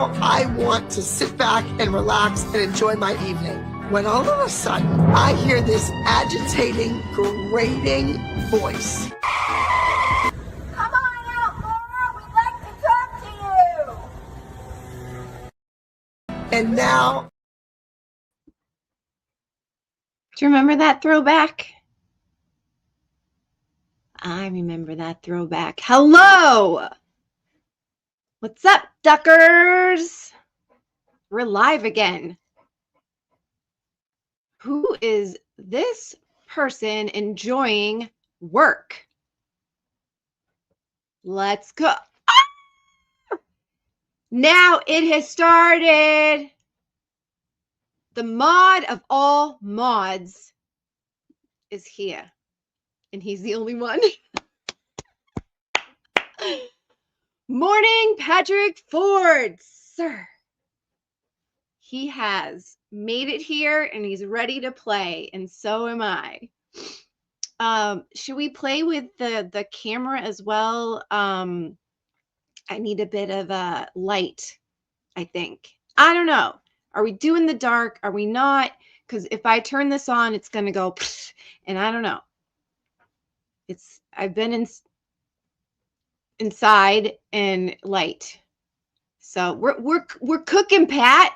I want to sit back and relax and enjoy my evening, when all of a sudden I hear this agitating, grating voice. Come on out, Laura. We'd like to talk to you. And now... Do you remember that throwback? I remember that throwback. Hello! What's up, duckers? We're live again. Who is this person enjoying work? Let's go. Ah! Now it has started. The mod of all mods is here, and he's the only one. Morning, Patrick Ford, sir. He has made it here, and he's ready to play, and so am I. Should we play with the camera as well? I need a bit of a light, I think. I don't know. Are we doing the dark? Are we not? Because if I turn this on, it's going to go, and I don't know. I've been inside and light. So we're cooking, Pat.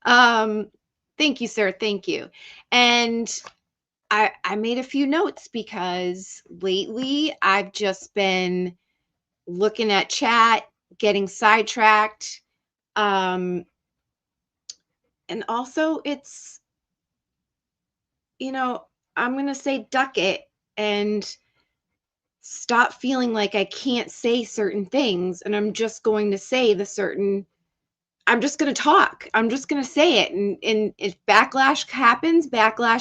Thank you, sir. Thank you. And I made a few notes because lately I've just been looking at chat, getting sidetracked. And also it's, I'm going to say duck it and stop feeling like I can't say certain things. And I'm just going to say I'm just going to talk. I'm just going to say it. And if backlash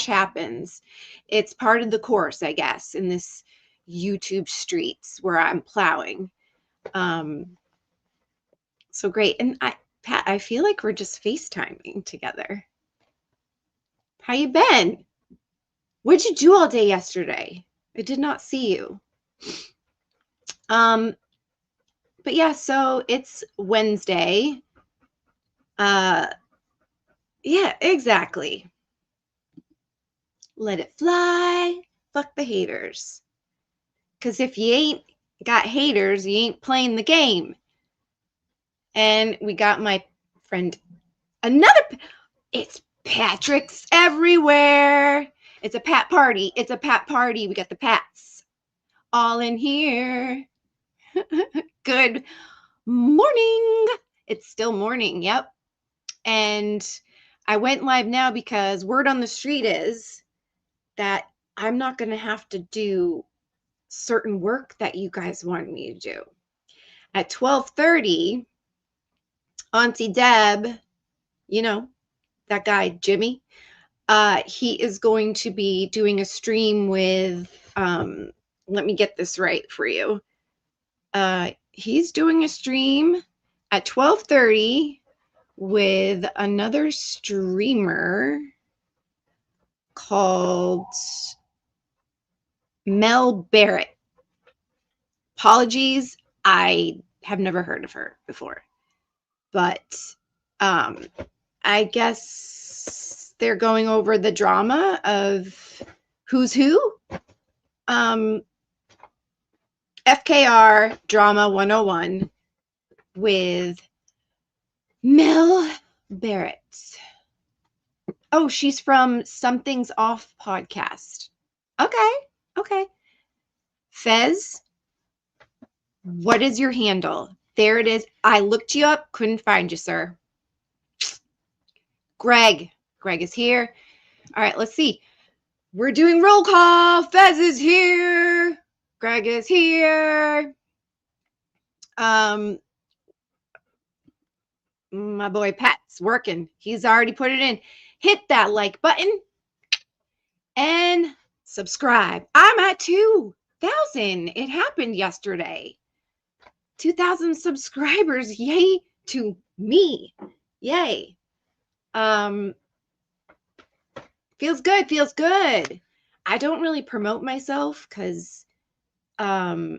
happens. It's part of the course, I guess, in this YouTube streets where I'm plowing. So great. And Pat, I feel like we're just FaceTiming together. How you been? What'd you do all day yesterday? I did not see you. But yeah, so it's Wednesday. Yeah, exactly. Let it fly. Fuck the haters. Because if you ain't got haters, you ain't playing the game. And we got my friend, it's Patrick's everywhere. It's a Pat party. It's a Pat party. We got the Pats all in here. Good morning. It's still morning. Yep. And I went live now because word on the street is that I'm not going to have to do certain work that you guys wanted me to do. At 12:30, Auntie Deb, that guy, Jimmy, he is going to be doing a stream with, let me get this right for you. He's doing a stream at 12:30 with another streamer called Mel Barrett. Apologies, I have never heard of her before. But I guess they're going over the drama of who's who. FKR Drama 101 with Mel Barrett. Oh, she's from Something's Off podcast. Okay. Fez, what is your handle? There it is. I looked you up, couldn't find you, sir. Greg is here. All right, let's see. We're doing roll call. Fez is here. Greg is here. My boy Pat's working. He's already put it in. Hit that like button and subscribe. I'm at 2,000. It happened yesterday. 2,000 subscribers. Yay to me. Yay. Feels good. I don't really promote myself because I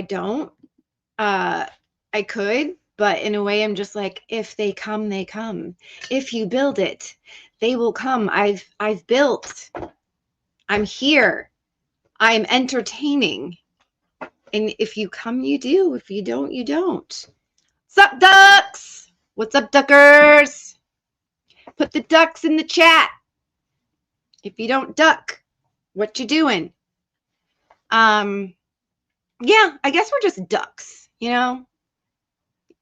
don't. I could, but in a way I'm just like, if they come, they come. If you build it, they will come. I've built. I'm here. I'm entertaining. And if you come, you do. If you don't, you don't. What's up, ducks? What's up, duckers? Put the ducks in the chat. If you don't duck, what you doing? Yeah, I guess we're just ducks, you know?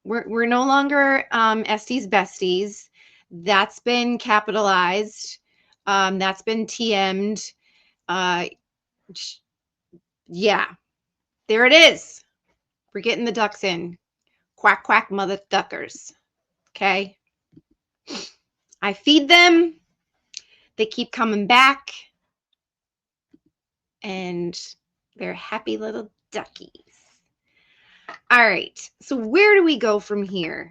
We're no longer Estes besties. That's been capitalized. That's been TM'd. Uh, yeah, there it is. We're getting the ducks in. Quack, quack, mother duckers. Okay. I feed them. They keep coming back. And they're happy little duckies. All right. So where do we go from here?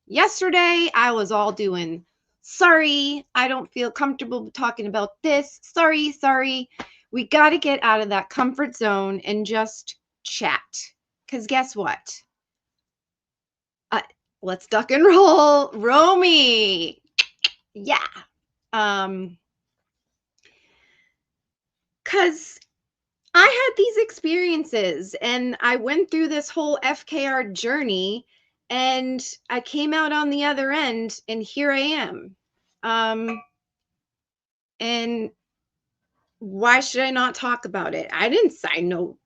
Yesterday, I was all doing, sorry, I don't feel comfortable talking about this. Sorry. We got to get out of that comfort zone and just chat. Because guess what? Let's duck and roll. Romy. Yeah. Because I had these experiences and I went through this whole FKR journey and I came out on the other end and here I am. And why should I not talk about it? I didn't sign no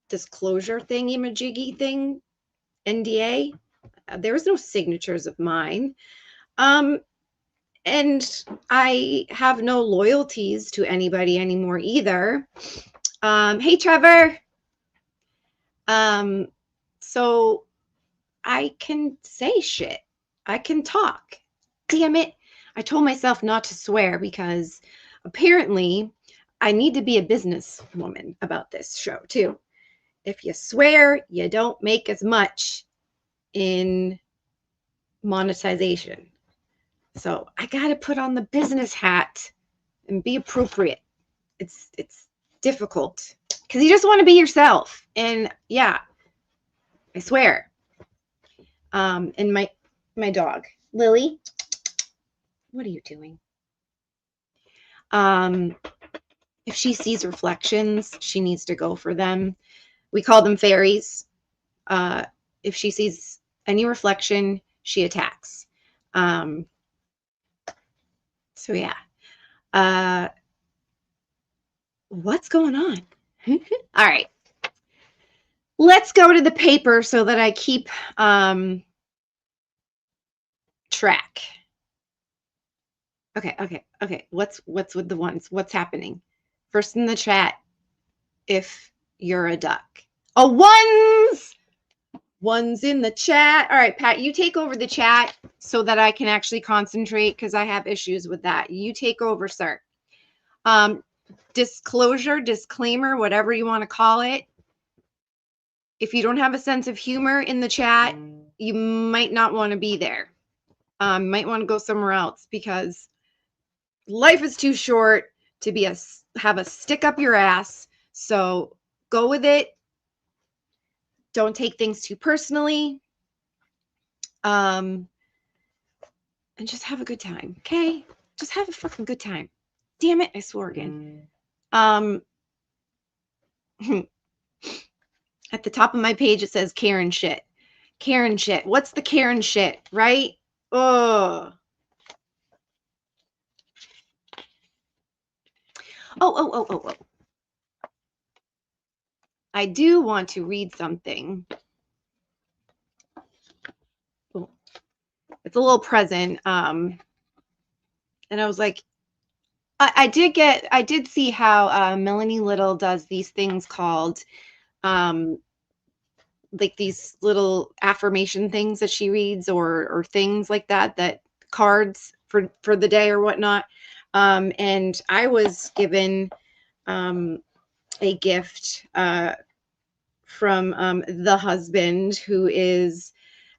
disclosure thingy-majiggy thing, NDA. There was no signatures of mine. And I have no loyalties to anybody anymore either. Hey, Trevor. So I can say shit. I can talk. Damn it. I told myself not to swear because apparently I need to be a businesswoman about this show too. If you swear, you don't make as much in monetization. So I got to put on the business hat and be appropriate. It's difficult because you just want to be yourself. And yeah, I swear. And my dog, Lily, what are you doing? If she sees reflections, she needs to go for them. We call them fairies. If she sees any reflection, she attacks. So yeah. What's going on? All right. Let's go to the paper so that I keep track. Okay. What's with the ones? What's happening? First in the chat, if you're a duck. Oh, ones in the chat. All right, Pat, you take over the chat so that I can actually concentrate because I have issues with that. You take over, sir. Disclosure, disclaimer, whatever you want to call it. If you don't have a sense of humor in the chat, you might not want to be there. Might want to go somewhere else because life is too short to be have a stick up your ass. So go with it. Don't take things too personally. And just have a good time. Okay? Just have a fucking good time. Damn it, I swore again. At the top of my page, it says Karen shit. Karen shit. What's the Karen shit, right? Oh. Oh. I do want to read something. Oh. It's a little present. And I was like, I did see how Melanie Little does these things called like these little affirmation things that she reads or things like that cards for the day or whatnot. And I was given a gift from the husband who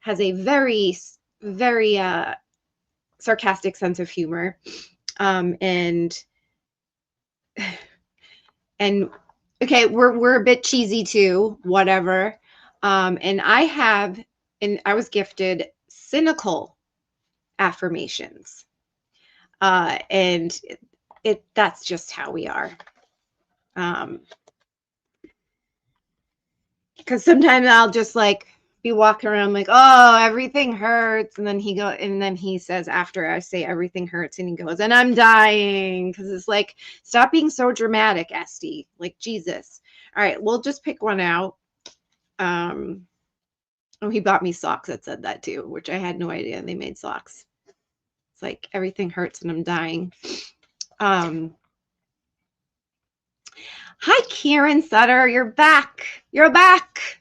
has a very sarcastic sense of humor, and okay, we're a bit cheesy too, whatever. And I was gifted cynical affirmations. And that's just how we are. Because sometimes I'll just like be walking around like, oh, everything hurts. And then he says, after I say everything hurts, and he goes, and I'm dying. Because it's like, stop being so dramatic, Esty. Like, Jesus. All right, we'll just pick one out. Oh, he bought me socks that said that too, which I had no idea they made socks. It's like, everything hurts and I'm dying. Hi, Karen Sutter. You're back. You're back.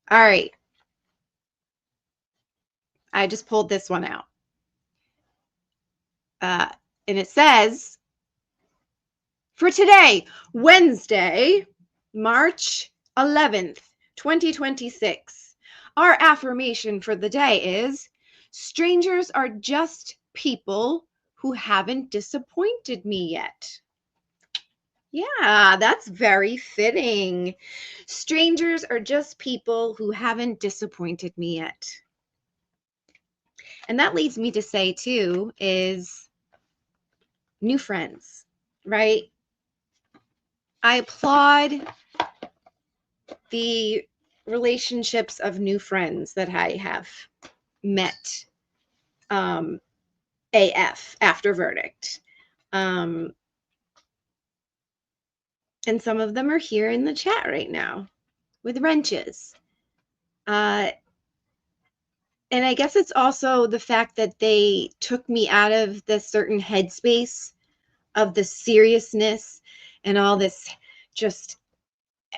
All right. I just pulled this one out. And it says, for today, Wednesday, March 11th, 2026, our affirmation for the day is, strangers are just people who haven't disappointed me yet. Yeah, that's very fitting. Strangers are just people who haven't disappointed me yet. And that leads me to say, too, is new friends, right? I applaud the relationships of new friends that I have met AF after verdict. And some of them are here in the chat right now with wrenches. And I guess it's also the fact that they took me out of the certain headspace of the seriousness and all this, just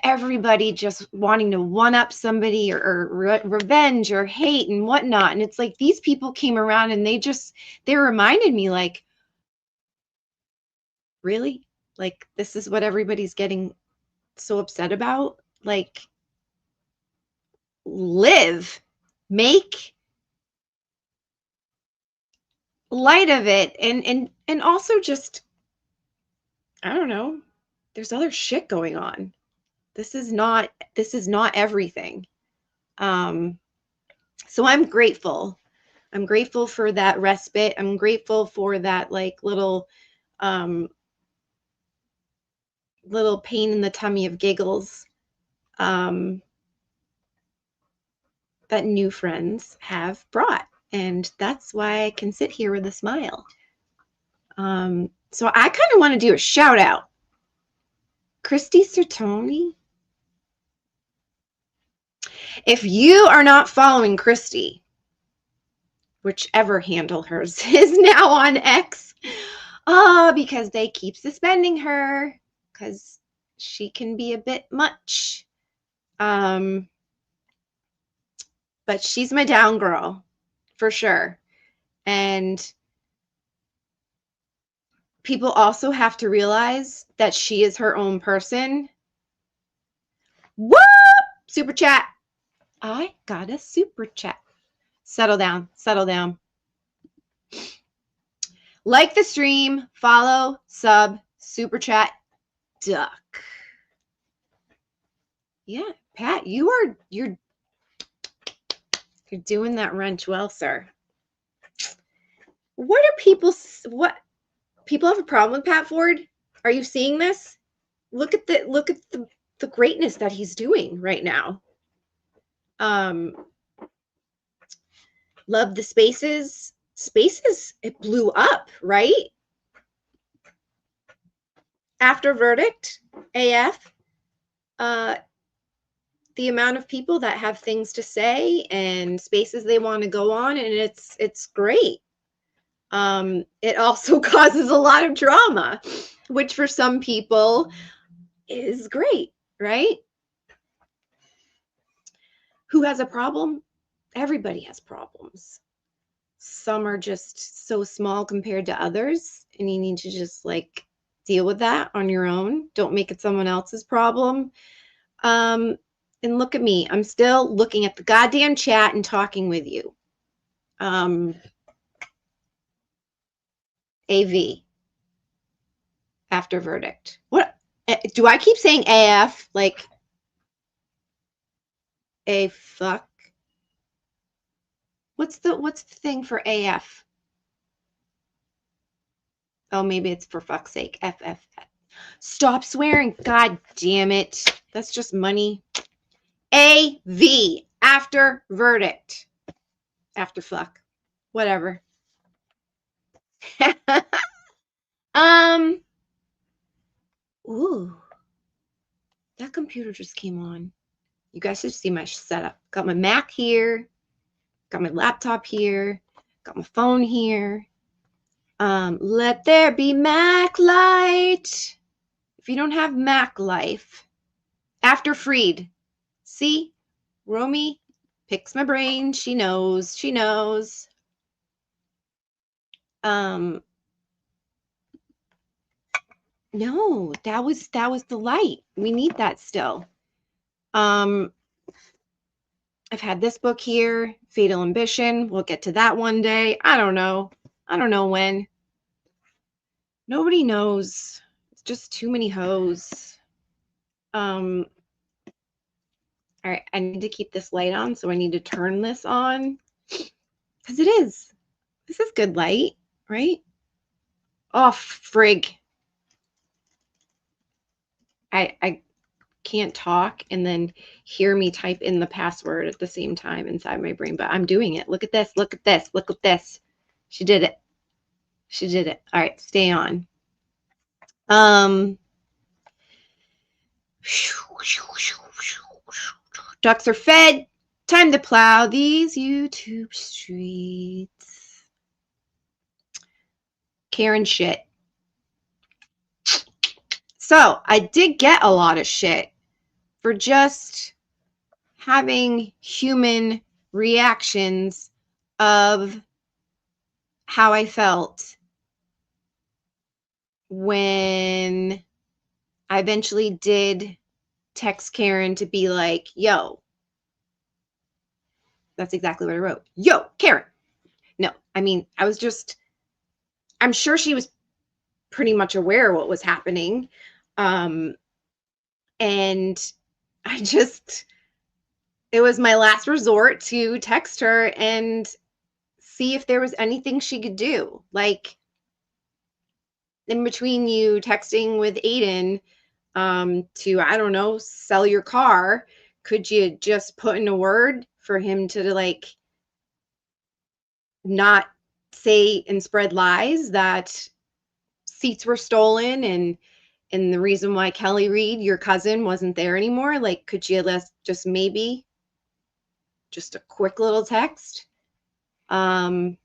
everybody just wanting to one-up somebody or revenge or hate and whatnot. And it's like, these people came around and they reminded me, like, really? Like, this is what everybody's getting so upset about? Like, live, make light of it, and also just, I don't know, there's other shit going on. This is not everything. So I'm grateful. I'm grateful for that respite. I'm grateful for that, like, little pain in the tummy of giggles that new friends have brought. And that's why I can sit here with a smile. So I kind of want to do a shout out. Christy Sertoni. If you are not following Christy, whichever handle hers is now on X, because they keep suspending her because she can be a bit much. But she's my down girl for sure. And people also have to realize that she is her own person. Whoop! Super chat. I got a super chat. Settle down. Settle down. Like the stream, follow, sub, super chat, duck. Yeah, Pat, you're doing that wrench well, sir. What people have a problem with Pat Ford? Are you seeing this? Look at the greatness that he's doing right now. Love the spaces. Spaces, it blew up, right? After verdict, AF, the amount of people that have things to say and spaces they want to go on, and it's great. It also causes a lot of drama, which for some people is great, right? Who has a problem? Everybody has problems. Some are just so small compared to others, and you need to just, like, deal with that on your own. Don't make it someone else's problem. And look at me. I'm still looking at the goddamn chat and talking with you. AV. After verdict. What? Do I keep saying AF? Like, A fuck. What's the thing for AF? Oh, maybe it's for fuck's sake. FF. Stop swearing. God damn it. That's just money. AV. After verdict. After fuck. Whatever. Ooh. That computer just came on. You guys should see my setup. Got my Mac here. Got my laptop here. Got my phone here. Let there be Mac light. If you don't have Mac life, after Freed. See? Romy picks my brain. She knows. She knows. No, that was the light. We need that still. I've had this book here, Fatal Ambition. We'll get to that one day. I don't know. I don't know when. Nobody knows. It's just too many hoes. All right, I need to keep this light on, so I need to turn this on. Because it is. This is good light, right? Oh, frig. I can't talk and then hear me type in the password at the same time inside my brain, but I'm doing it. Look at this. Look at this. Look at this. She did it. She did it. All right, stay on. Ducks are fed. Time to plow these YouTube streets. Karen shit. So I did get a lot of shit for just having human reactions of how I felt when I eventually did text Karen to be like, yo, that's exactly what I wrote. Yo, Karen. No, I mean, I'm sure she was pretty much aware of what was happening. And it was my last resort to text her and see if there was anything she could do. Like, in between you texting with Aiden to, I don't know, sell your car, could you just put in a word for him to, like, not say and spread lies that seats were stolen and the reason why Kelly Reed, your cousin, wasn't there anymore? Like, could you just maybe just a quick little text? And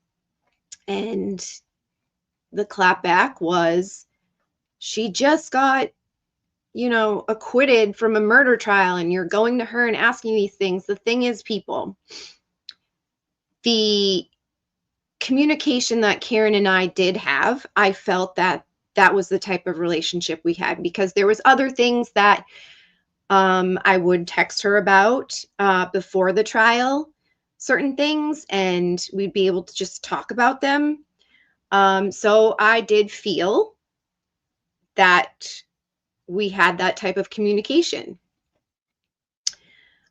the clapback was, she just got, acquitted from a murder trial and you're going to her and asking these things. The thing is, people, the communication that Karen and I did have, I felt that was the type of relationship we had, because there was other things that I would text her about before the trial, certain things, and we'd be able to just talk about them. So I did feel that we had that type of communication.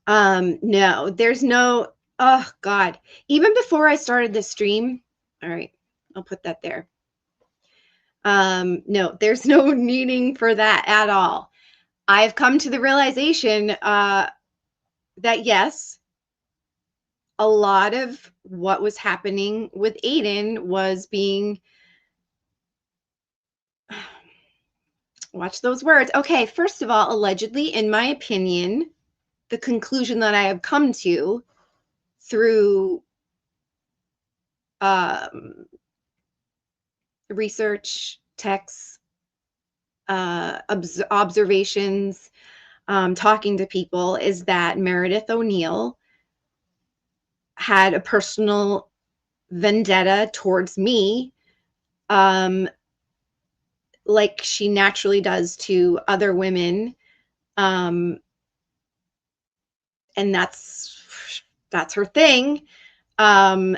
No, there's no, oh God, even before I started this stream, all right, I'll put that there. No, there's no needing for that at all. I've come to the realization that yes, a lot of what was happening with Aiden was being, watch those words. Okay, first of all, allegedly, in my opinion, the conclusion that I have come to through research, texts, observations, talking to people, is that Meredith O'Neill had a personal vendetta towards me, like she naturally does to other women. And that's her thing. And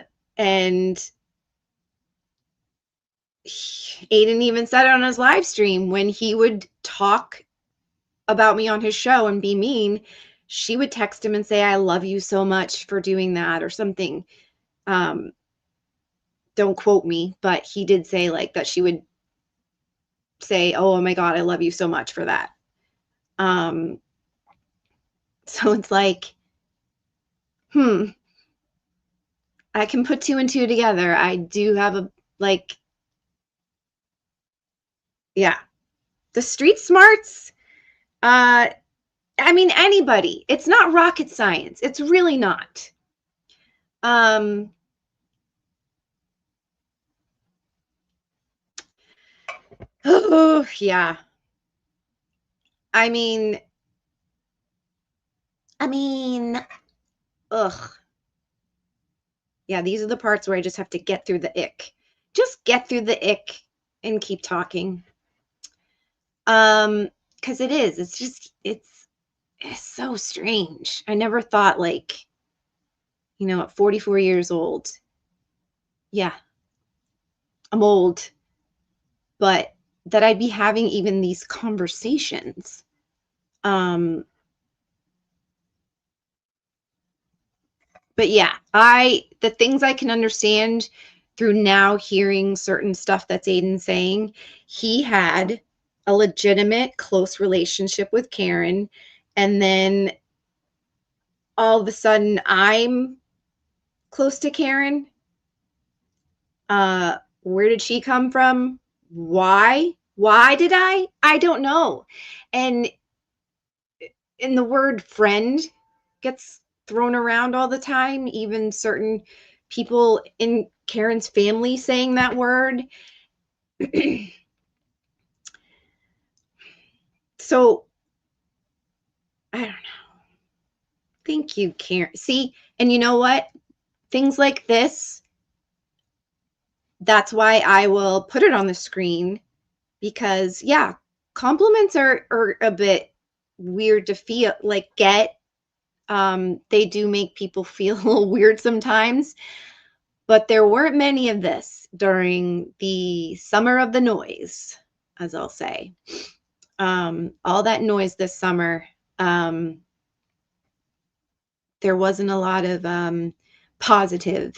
Aiden even said it on his live stream when he would talk about me on his show and be mean. she would text him and say, I love you so much for doing that or something. Don't quote me, but he did say like that she would say, oh my God, I love you so much for that. So it's like, I can put 2 and 2 together. I do have a, like, yeah, the street smarts. I mean, anybody. It's not rocket science. It's really not. Oh, yeah. I mean, ugh. Yeah, these are the parts where I just have to get through the ick. Just get through the ick and keep talking. Because it's just, it's so strange. I never thought, like, you know, at 44 years old, yeah, I'm old, but that I'd be having even these conversations. But yeah, the things I can understand through now hearing certain stuff that's Aiden saying, he had a legitimate close relationship with Karen, and then all of a sudden I'm close to Karen. Where did she come from? Why did I don't know. And the word friend gets thrown around all the time, even certain people in Karen's family saying that word. So I don't know. Thank you, Karen. See, and you know what? Things like this, that's why I will put it on the screen, because yeah, compliments are a bit weird to feel like get. They do make people feel a little weird sometimes, but there weren't many of this during the summer of the noise, as I'll say. All that noise this summer, there wasn't a lot of positive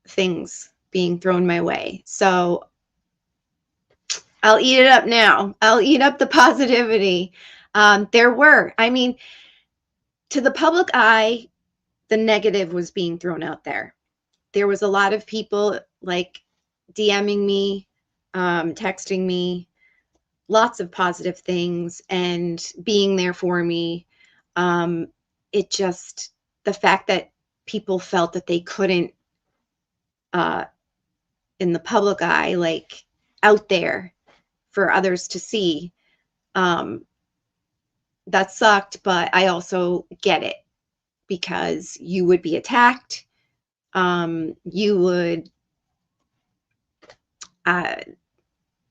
things being thrown my way. So I'll eat it up now. I'll eat up the positivity. There were, I mean, to the public eye, the negative was being thrown out there. There was a lot of people like DMing me, texting me, lots of positive things and being there for me. It just, the fact that people felt that they couldn't, in the public eye, like out there for others to see, that sucked, but I also get it, because you would be attacked. You would,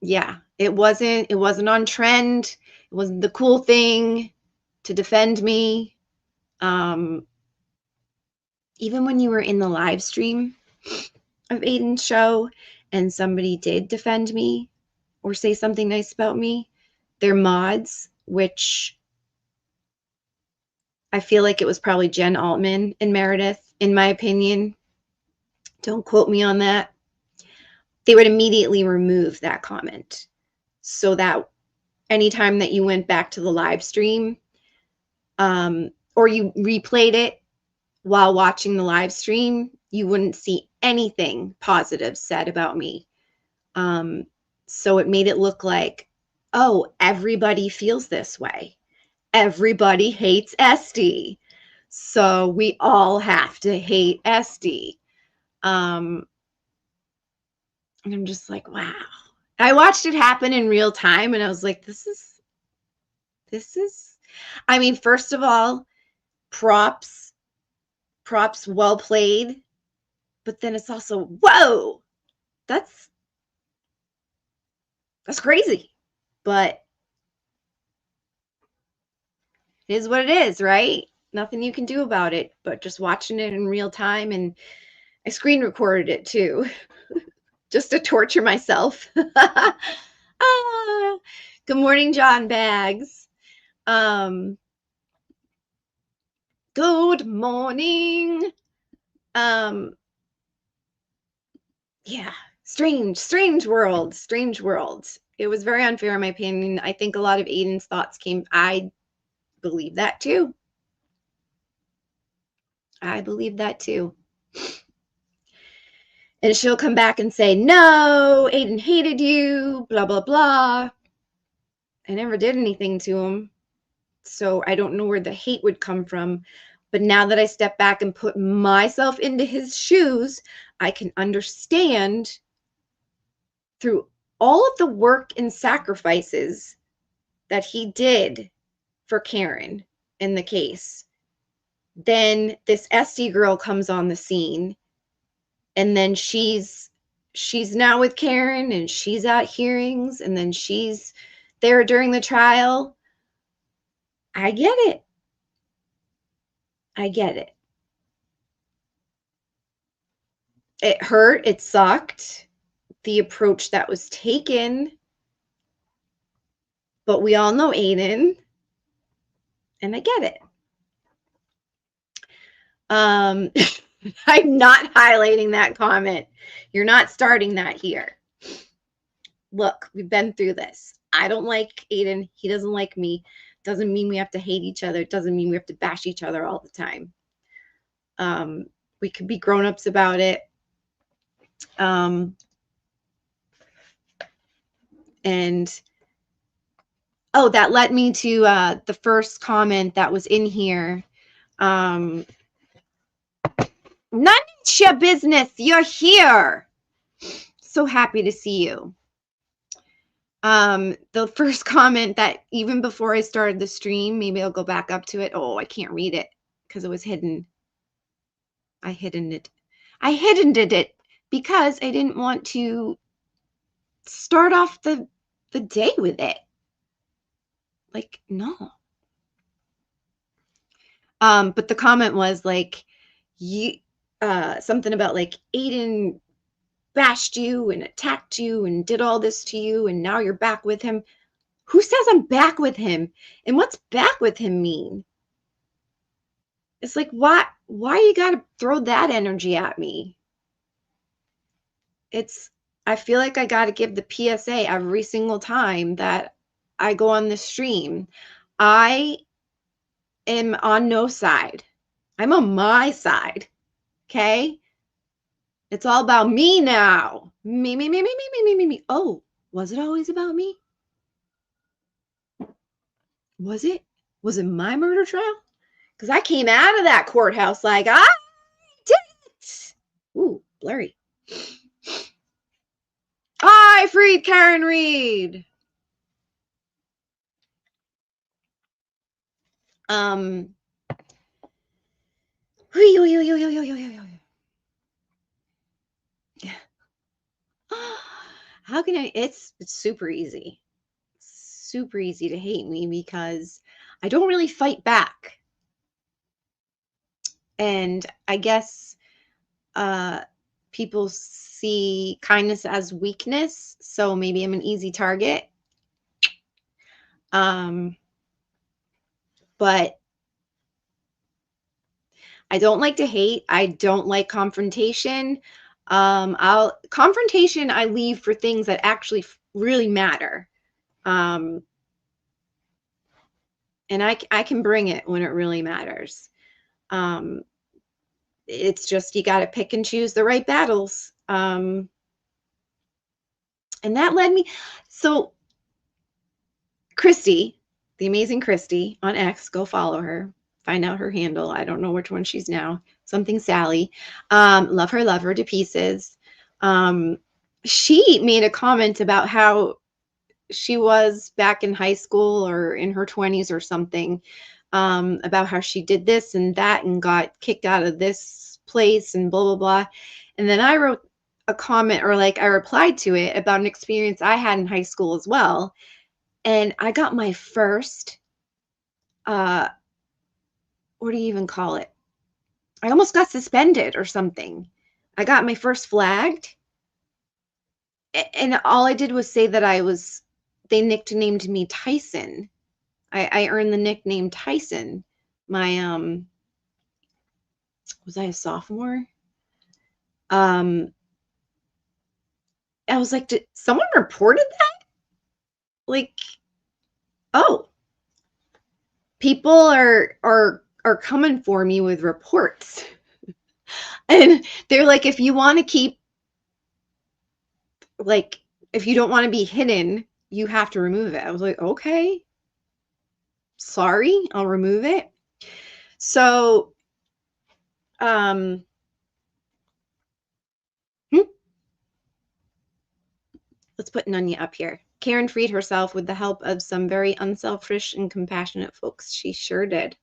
yeah, it wasn't on trend. It wasn't the cool thing to defend me. Even when you were in the live stream of Aiden's show and somebody did defend me or say something nice about me, they're mods, which I feel like it was probably Jen Altman and Meredith, in my opinion. Don't quote me on that. They would immediately remove that comment so that anytime that you went back to the live stream, or you replayed it while watching the live stream, you wouldn't see anything positive said about me. So it made it look like, oh, everybody feels this way. Everybody hates Esty. So we all have to hate Esty. And I'm just like, wow. I watched it happen in real time and I was like, this is, I mean, first of all, props, well played. But then it's also, whoa, that's crazy. But it is what it is, right? Nothing you can do about it, but just watching it in real time. And I screen recorded it too, just to torture myself. Good morning, John Bags. Good morning. Yeah, strange world. It was very unfair in my opinion. I think a lot of Aiden's thoughts I believe that too. And she'll come back and say, no, Aiden hated you, blah, blah, blah. I never did anything to him. So I don't know where the hate would come from. But now that I step back and put myself into his shoes, I can understand through all of the work and sacrifices that he did for Karen in the case. Then this Esty girl comes on the scene, and then she's now with Karen, and she's at hearings, and then she's there during the trial. I get it. It hurt. It sucked. The approach that was taken. But we all know Aiden. And I get it. I'm not highlighting that comment. You're not starting that here. Look, we've been through this. I don't like Aiden. He doesn't like me. Doesn't mean we have to hate each other. Doesn't mean we have to bash each other all the time. We could be grown-ups about it. And oh, that led me to the first comment that was in here. None of your business. You're here. So happy to see you. The first comment that even before I started the stream, maybe I'll go back up to it. Oh, I can't read it because it was hidden. I hidden it because I didn't want to start off the day with it. Like, no. But the comment was like, something about like Aiden bashed you and attacked you and did all this to you, and now you're back with him. Who says I'm back with him? And what's back with him mean? It's like, why you gotta throw that energy at me? I feel like I gotta give the PSA every single time that I go on the stream. I am on no side. I'm on my side. Okay? It's all about me now. Me. Oh, was it always about me? Was it? Was it my murder trial? Because I came out of that courthouse like, I did it. Ooh, blurry. I freed Karen Reed. How can I? It's super easy. Super easy to hate me because I don't really fight back. And I guess people see kindness as weakness, so maybe I'm an easy target. But I don't like to hate. I don't like confrontation. Confrontation I leave for things that actually really matter. And I can bring it when it really matters. It's just you got to pick and choose the right battles. And that led me. So Christy, the amazing Christy on X, go follow her. Find out her handle. I don't know which one she's now. Something Sally. Love her to pieces. She made a comment about how she was back in high school or in her 20s or something, about how she did this and that and got kicked out of this place and blah, blah, blah. And then I wrote a comment, or like I replied to it, about an experience I had in high school as well. And I got my first, what do you even call it? I almost got suspended or something. I got my first flagged. And all I did was say that they nicknamed me Tyson. I earned the nickname Tyson my was I a sophomore? I was like, did someone reported that? Like, oh, people are coming for me with reports. And they're like, if you want to keep, like, if you don't want to be hidden, you have to remove it. I was like, okay, sorry, I'll remove it. So, let's put Nunya up here. Karen freed herself with the help of some very unselfish and compassionate folks. She sure did.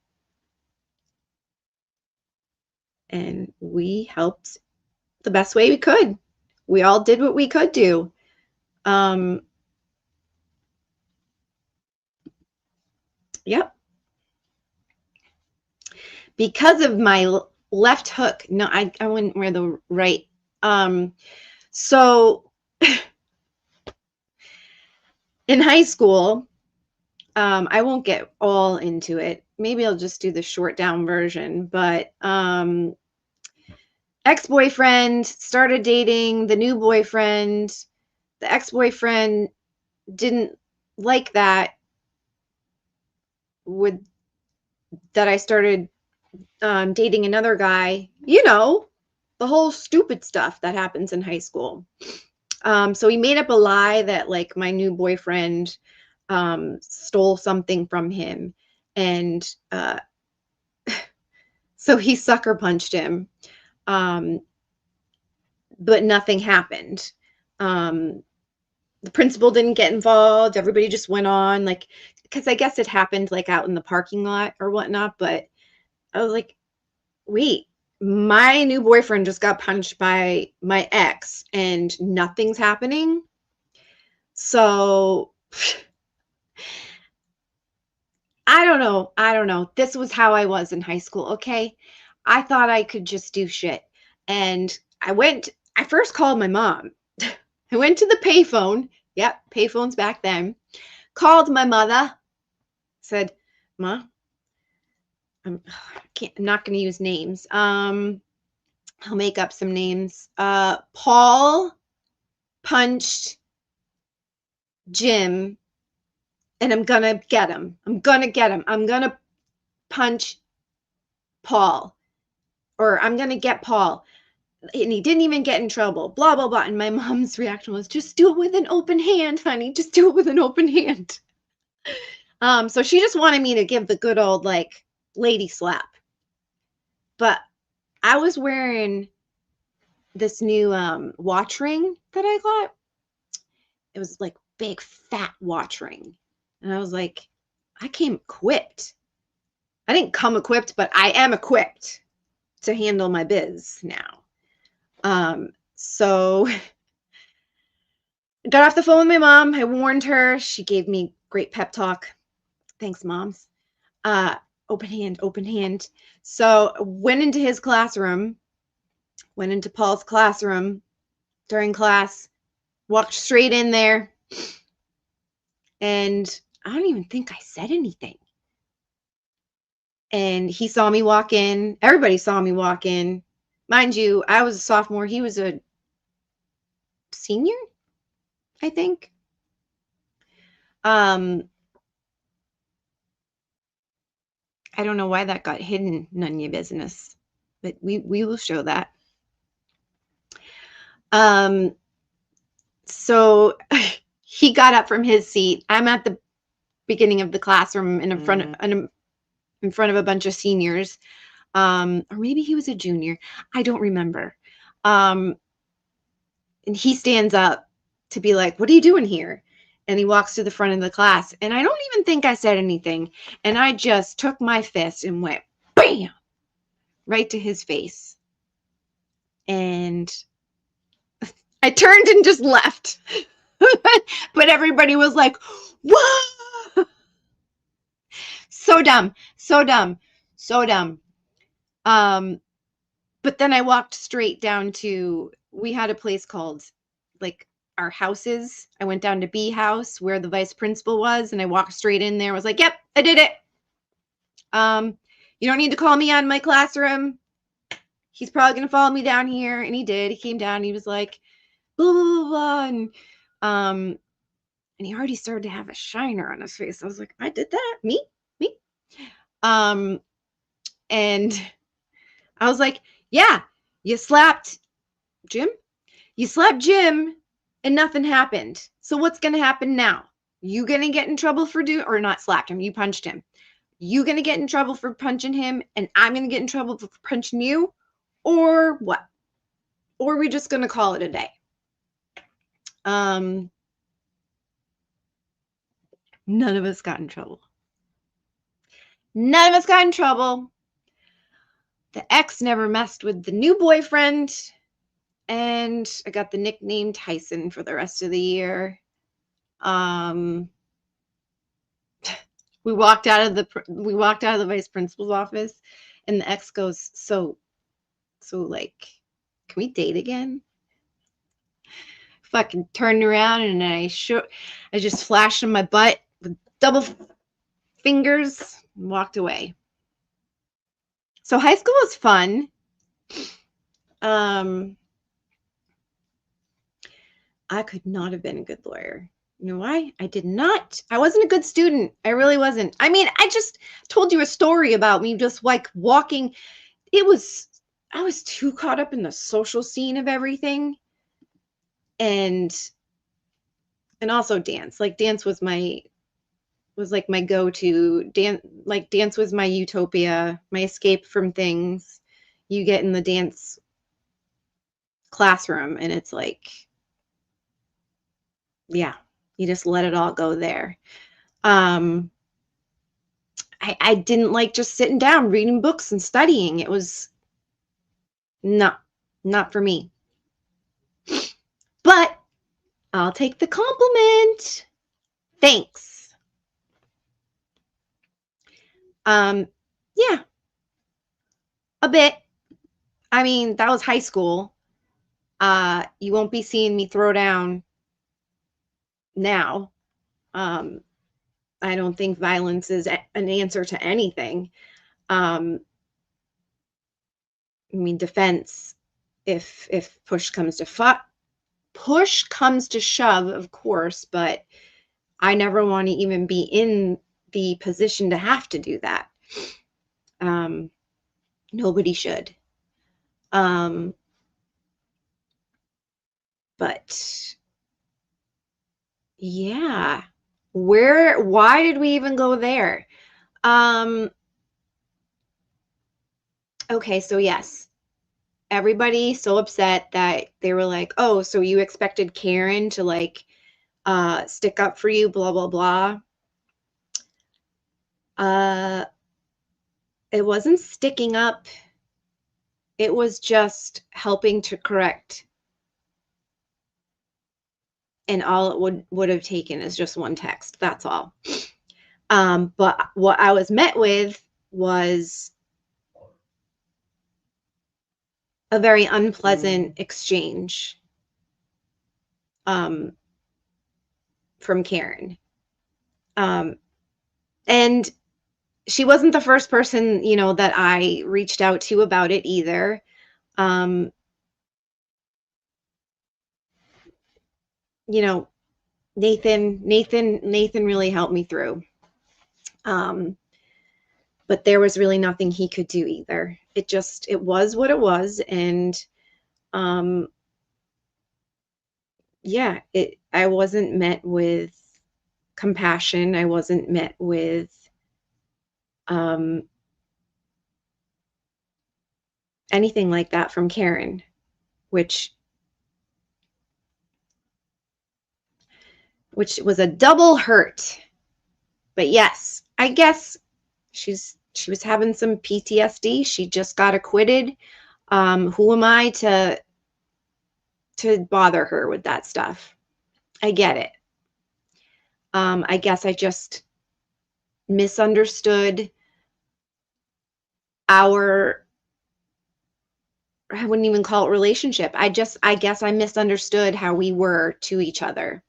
And we helped the best way we could. We all did what we could do. Yep. Because of my left hook. No, I wouldn't wear the right. So in high school, I won't get all into it. Maybe I'll just do the short down version, but ex-boyfriend started dating the new boyfriend. The ex-boyfriend didn't like that I started dating another guy, you know, the whole stupid stuff that happens in high school. So he made up a lie that like my new boyfriend stole something from him. And so he sucker punched him. But nothing happened. The principal didn't get involved. Everybody just went on, like, because I guess it happened like out in the parking lot or whatnot. But I was like, wait, my new boyfriend just got punched by my ex and nothing's happening. So I don't know. This was how I was in high school. Okay. I thought I could just do shit. And I first called my mom. I went to the payphone. Yep. Payphones back then. Called my mother. Said, Ma, I'm not going to use names. I'll make up some names. Paul punched Jim, and I'm going to get him. I'm going to punch Paul, or I'm going to get Paul. And he didn't even get in trouble, blah, blah, blah. And my mom's reaction was, just do it with an open hand, honey. Just do it with an open hand. So she just wanted me to give the good old, like, lady slap. But I was wearing this new watch ring that I got. It was like big fat watch ring. And I was like, I came equipped. I didn't come equipped, but I am equipped to handle my biz now. So I got off the phone with my mom. I warned her. She gave me great pep talk. Thanks, moms. Open hand. So went into his classroom, went into Paul's classroom during class, walked straight in there. And I don't even think I said anything. And he saw me walk in. Everybody saw me walk in. Mind you, I was a sophomore. He was a senior, I think. I don't know why that got hidden, none of your business, but we will show that. So he got up from his seat. I'm at the beginning of the classroom in front of a bunch of seniors. Or maybe he was a junior. I don't remember. And he stands up to be like, what are you doing here? And he walks to the front of the class. And I don't even think I said anything. And I just took my fist and went, bam, right to his face. And I turned and just left. But everybody was like, whoa. So dumb. But then I walked straight down to, we had a place called like our houses. I went down to B house where the vice principal was, and I walked straight in there. I was like, yep, I did it. You don't need to call me on my classroom. he's probably going to follow me down here. And he did. He came down. He was like, blah, blah, blah, blah. And he already started to have a shiner on his face. I was like, I did that? Me? And I was like, yeah, you slapped Jim? You slapped Jim and nothing happened. So what's going to happen now? You going to get in trouble for or not slapped him, you punched him. You going to get in trouble for punching him and I'm going to get in trouble for punching you? Or what? Or are we just going to call it a day? None of us got in trouble. None of us got in trouble. The ex never messed with the new boyfriend. And I got the nickname Tyson for the rest of the year. We walked out of the vice principal's office, and the ex goes, so like, can we date again? Fucking turned around and I just flashed him my butt with double fingers and walked away. So high school was fun. I could not have been a good lawyer. You know why? I wasn't a good student. I really wasn't. I mean, I just told you a story about me just like walking. I was too caught up in the social scene of everything. And also dance. Like dance was like my go-to. Dance was my utopia, my escape from things. You get in the dance classroom and it's like, yeah, you just let it all go there. I didn't like just sitting down reading books and studying. It was not for me. But I'll take the compliment. Thanks. Yeah, a bit. I mean, that was high school. You won't be seeing me throw down now. I don't think violence is an answer to anything. I mean, defense, if push comes to shove, of course, but I never want to even be in the position to have to do that. Nobody should. But yeah, why did we even go there? Okay, so yes, everybody so upset that they were like, oh, so you expected Karen to like stick up for you, blah, blah, blah. It wasn't sticking up. It was just helping to correct. And all it would have taken is just one text. That's all. But what I was met with was a very unpleasant exchange from Karen. And she wasn't the first person, that I reached out to about it either. Nathan really helped me through. But there was really nothing he could do either. It was what it was. And, yeah, I wasn't met with compassion. I wasn't met with, anything like that from Karen, which was a double hurt. But yes, I guess she was having some PTSD. She just got acquitted. Who am I to bother her with that stuff? I get it. I guess I just misunderstood I wouldn't even call it relationship. I guess I misunderstood how we were to each other.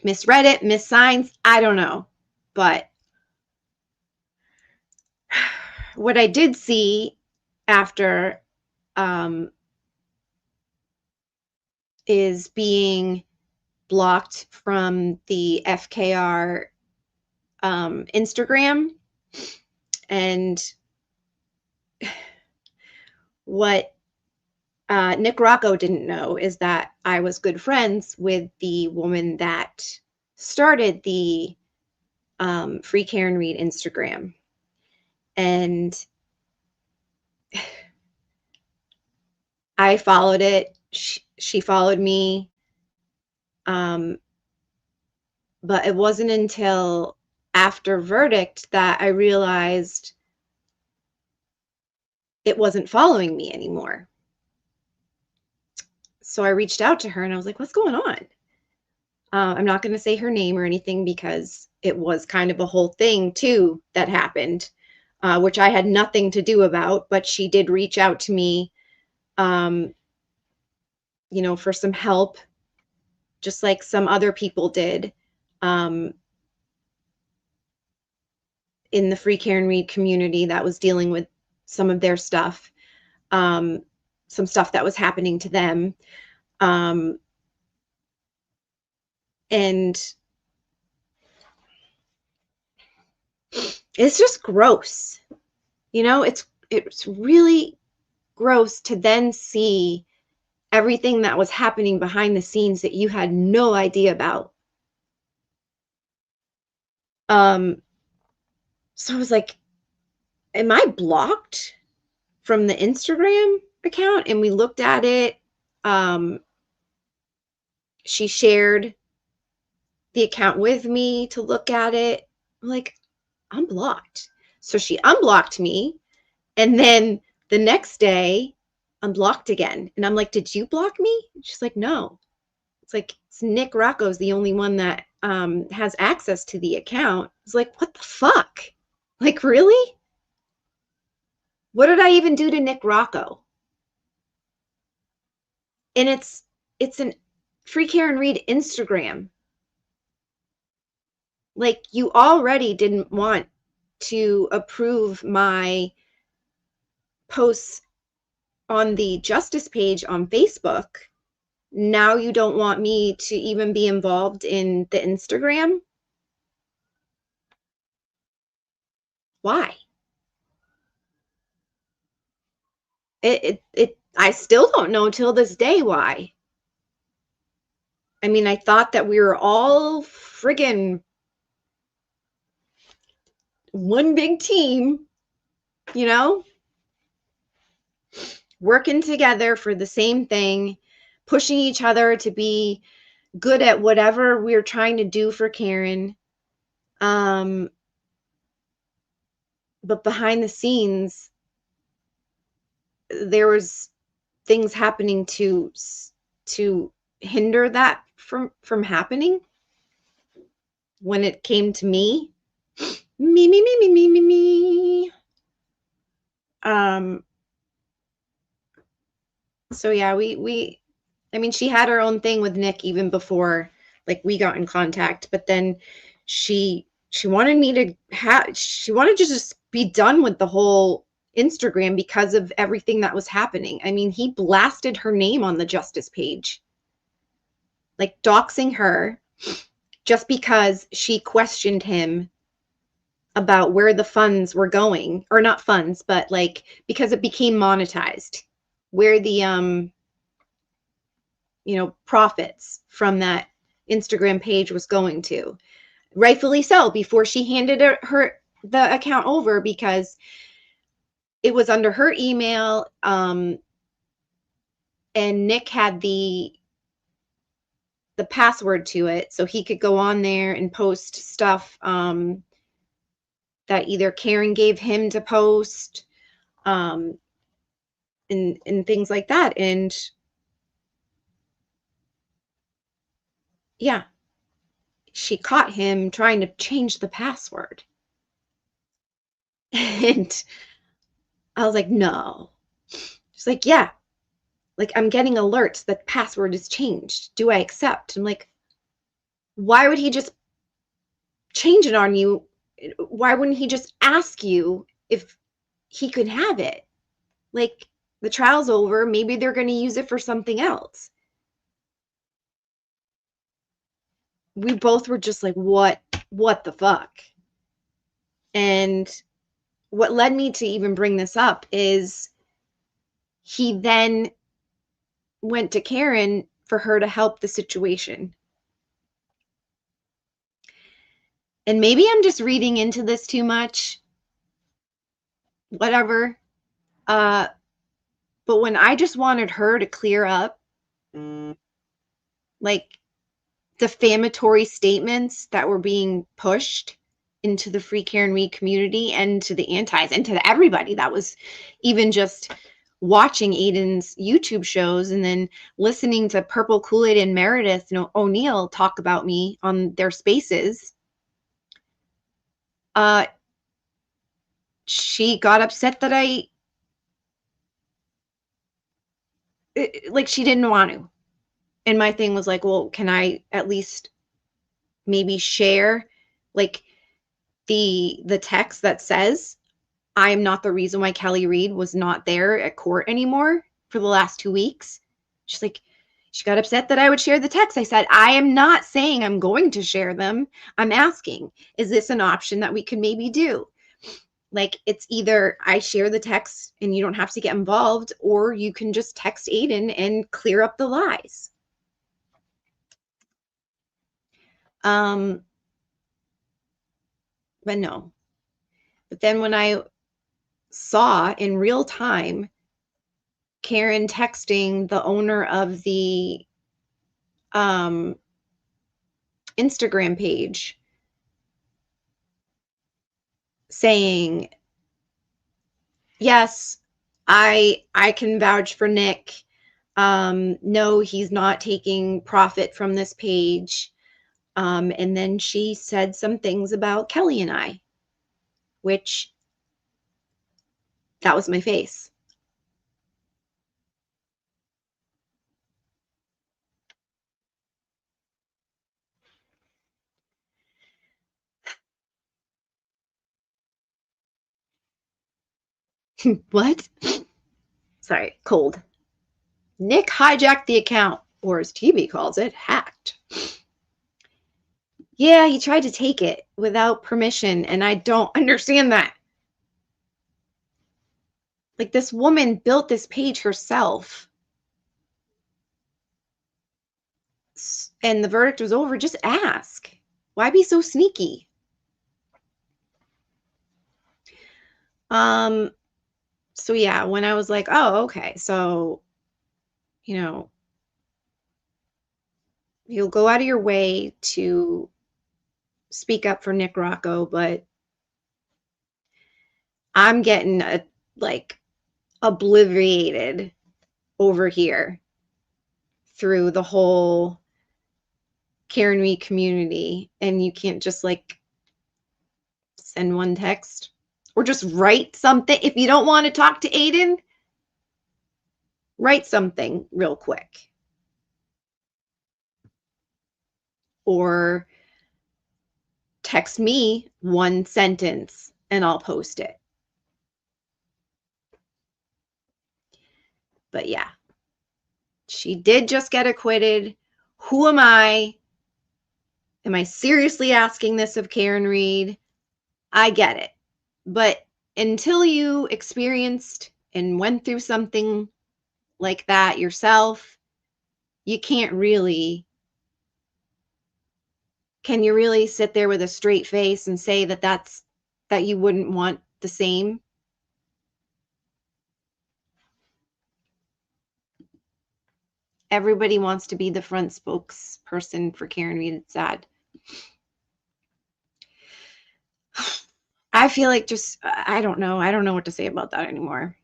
Misread it, missigns, I don't know. But what I did see after is being blocked from the FKR Instagram. And what Nick Rocco didn't know is that I was good friends with the woman that started the Free Karen Read Instagram. And I followed it. She followed me. But it wasn't until after verdict that I realized it wasn't following me anymore. So I reached out to her and I was like, what's going on? I'm not going to say her name or anything because it was kind of a whole thing too that happened, which I had nothing to do about, but she did reach out to me, you know, for some help, just like some other people did in the Free Karen Read community that was dealing with some of their stuff, some stuff that was happening to them. And it's just gross. You know, it's really gross to then see everything that was happening behind the scenes that you had no idea about. So I was like, am I blocked from the Instagram account? And we looked at it. She shared the account with me to look at it. I'm like, I'm blocked. So she unblocked me. And then the next day, unblocked again. And I'm like, did you block me? She's like, no. It's like, it's Nick Rocco's the only one that has access to the account. It's like, what the fuck? Like, really? What did I even do to Nick Rocco? And it's an Free Karen Read Instagram. Like, you already didn't want to approve my posts on the justice page on Facebook. Now you don't want me to even be involved in the Instagram? Why? I still don't know till this day why. I mean, I thought that we were all friggin' one big team, you know, working together for the same thing, pushing each other to be good at whatever we're trying to do for Karen. But behind the scenes, there was things happening to hinder that from happening. When it came to me, me. So yeah, I mean, she had her own thing with Nick even before, like, we got in contact, but then she wanted me to she wanted to just be done with the whole Instagram because of everything that was happening. I mean, he blasted her name on the justice page, like doxing her just because she questioned him about where the funds were going, or not funds, but like, because it became monetized, where the you know, profits from that Instagram page was going to. Rightfully so, before she handed her the account over, because it was under her email, and Nick had the password to it, so he could go on there and post stuff that either Karen gave him to post, and things like that. And yeah, she caught him trying to change the password. And I was like, no. She's like, yeah, like, I'm getting alerts that password is changed. Do I accept? I'm like, why would he just change it on you? Why wouldn't he just ask you if he could have it. Like, the trial's over. Maybe they're going to use it for something else. We both were just like, what the fuck? And what led me to even bring this up is he then went to Karen for her to help the situation. And maybe I'm just reading into this too much. Whatever. But when I just wanted her to clear up, like, defamatory statements that were being pushed into the Free Karen Read community and to the antis and to everybody that was even just watching Aiden's YouTube shows and then listening to Purple Kool-Aid and Meredith O'Neill talk about me on their spaces. She got upset that she didn't want to. And my thing was like, well, can I at least maybe share like the text that says I am not the reason why Kelly Reed was not there at court anymore for the last 2 weeks. She's like, she got upset that I would share the text. I said, I am not saying I'm going to share them. I'm asking, is this an option that we could maybe do? Like, it's either I share the text and you don't have to get involved, or you can just text Aiden and clear up the lies. But no. But then when I saw in real time Karen texting the owner of the Instagram page saying, yes, I can vouch for Nick. No, he's not taking profit from this page. And then she said some things about Kelly and I, which that was my face. What? Sorry, cold. Nick hijacked the account, or as TV calls it, hacked. Yeah, he tried to take it without permission, and I don't understand that. Like, this woman built this page herself, and the verdict was over. Just ask. Why be so sneaky? So yeah, when I was like, oh, okay, so, you'll go out of your way to speak up for Nick Rocco, but I'm getting obliterated over here through the whole Karen Reed community, and you can't just send one text or just write something. If you don't want to talk to Aiden, write something real quick. Or text me one sentence and I'll post it. But yeah, she did just get acquitted. Who am I? Am I seriously asking this of Karen Reed? I get it. But until you experienced and went through something like that yourself, you can't really, can you really sit there with a straight face and say that you wouldn't want the same? Everybody wants to be the front spokesperson for Karen Reed. It's sad. I feel like I don't know. I don't know what to say about that anymore.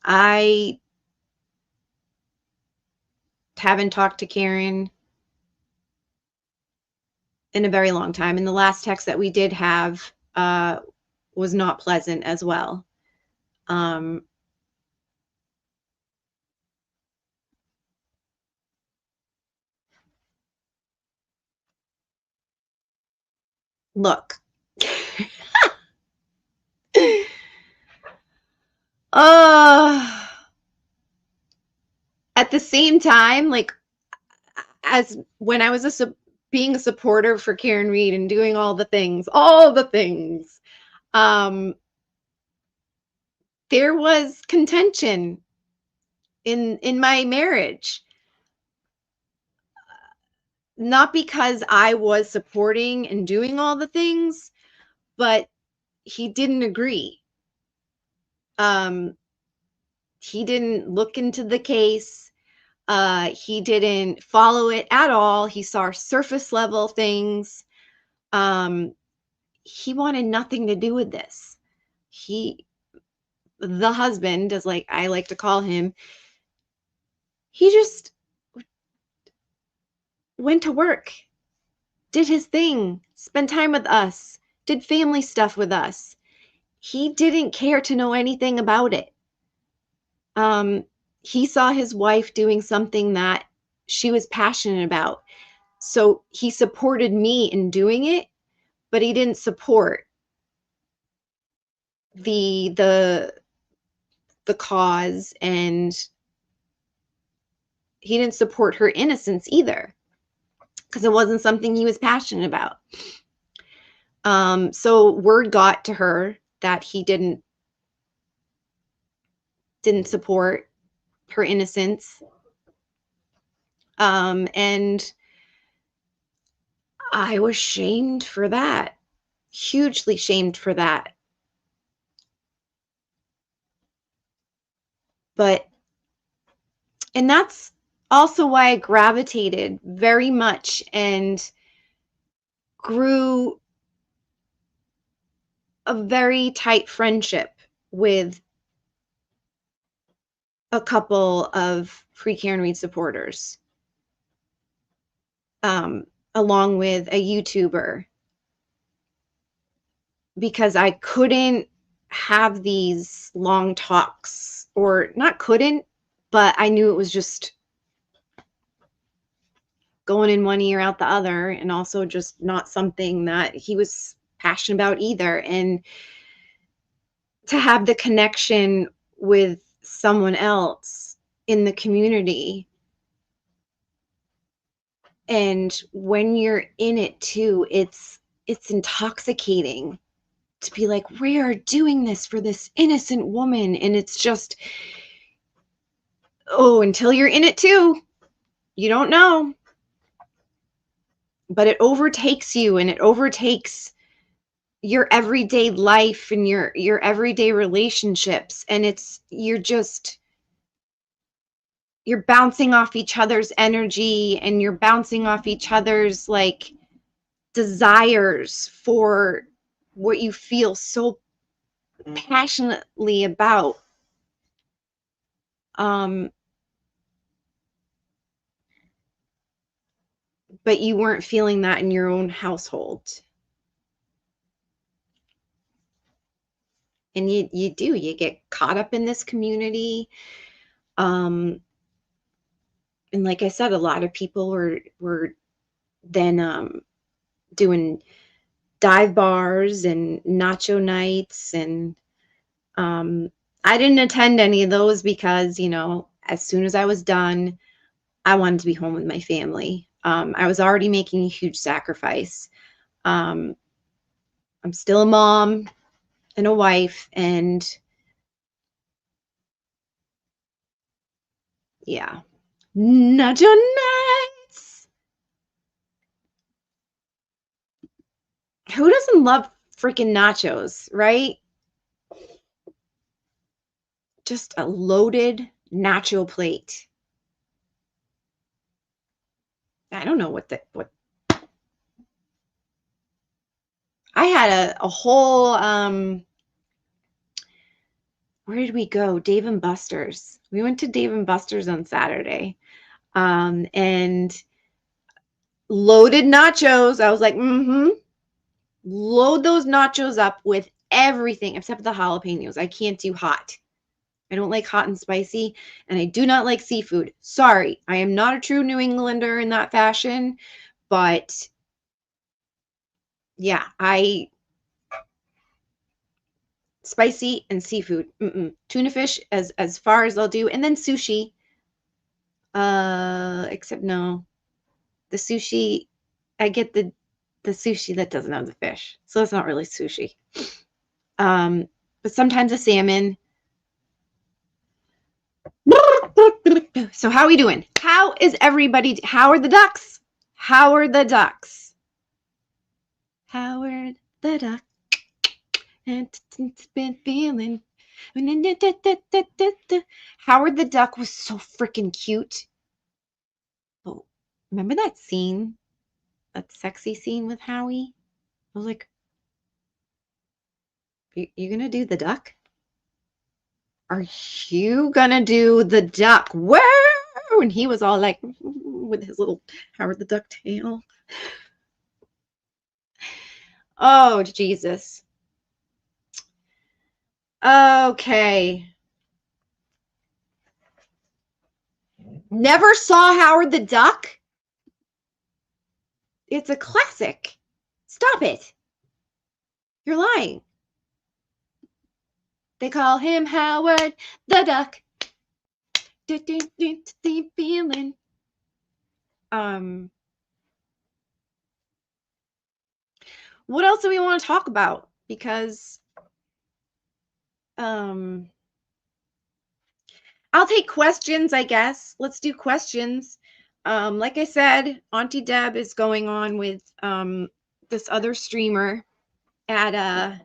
I haven't talked to Karen in a very long time. And the last text that we did have was not pleasant as well. Look, At the same time, like, as when I was being a supporter for Karen Reed and doing all the things, um, there was contention in my marriage. Not because I was supporting and doing all the things, but he didn't agree. He didn't look into the case. He didn't follow it at all. He saw surface level things. He wanted nothing to do with this. The husband, as like I like to call him, he just went to work, did his thing, spent time with us, did family stuff with us. He didn't care to know anything about it. He saw his wife doing something that she was passionate about. So he supported me in doing it, but he didn't support the cause, and he didn't support her innocence either, because it wasn't something he was passionate about. So word got to her that he didn't support her innocence. And I was shamed for that, hugely shamed for that. And that's also why I gravitated very much and grew a very tight friendship with a couple of Free Karen Reed supporters, along with a YouTuber, because I couldn't have these long talks, or not couldn't, but I knew it was just going in one ear out the other, and also just not something that he was passionate about either. And to have the connection with someone else in the community, and when you're in it too, it's intoxicating to be like, we are doing this for this innocent woman. And it's just, oh, until you're in it too, you don't know. But it overtakes you, and it overtakes your everyday life and your everyday relationships. And you're bouncing off each other's energy, and you're bouncing off each other's like desires for what you feel so passionately about. But you weren't feeling that in your own household. And you get caught up in this community. And like I said, a lot of people were then doing dive bars and nacho nights. And I didn't attend any of those because, as soon as I was done, I wanted to be home with my family. I was already making a huge sacrifice. I'm still a mom and a wife, and yeah. Nacho nights. Who doesn't love freaking nachos, right? Just a loaded nacho plate. I don't know what I had a whole where did we go? Dave and Buster's. We went to Dave and Buster's on Saturday. And loaded nachos. I was like, load those nachos up with everything except the jalapenos. I can't do hot. I don't like hot and spicy, and I do not like seafood. Sorry, I am not a true New Englander in that fashion, but yeah, spicy and seafood. Tuna fish as far as I'll do, and then sushi. Except no, the sushi, I get the sushi that doesn't have the fish, so it's not really sushi. But sometimes a salmon. So how are we doing? How is everybody? How are the ducks? How are the ducks? Howard the duck. And been feeling. Howard the duck was so freaking cute. Oh, remember that scene? That sexy scene with Howie? I was like, you gonna do the duck? Are you gonna do the duck? Whoa! And he was all like, with his little Howard the Duck tail. Oh, Jesus. Okay. Never saw Howard the Duck? It's a classic. Stop it. You're lying. They call him Howard the Duck. Feeling. What else do we want to talk about? Because I'll take questions, I guess. Let's do questions. Like I said, Auntie Deb is going on with this other streamer at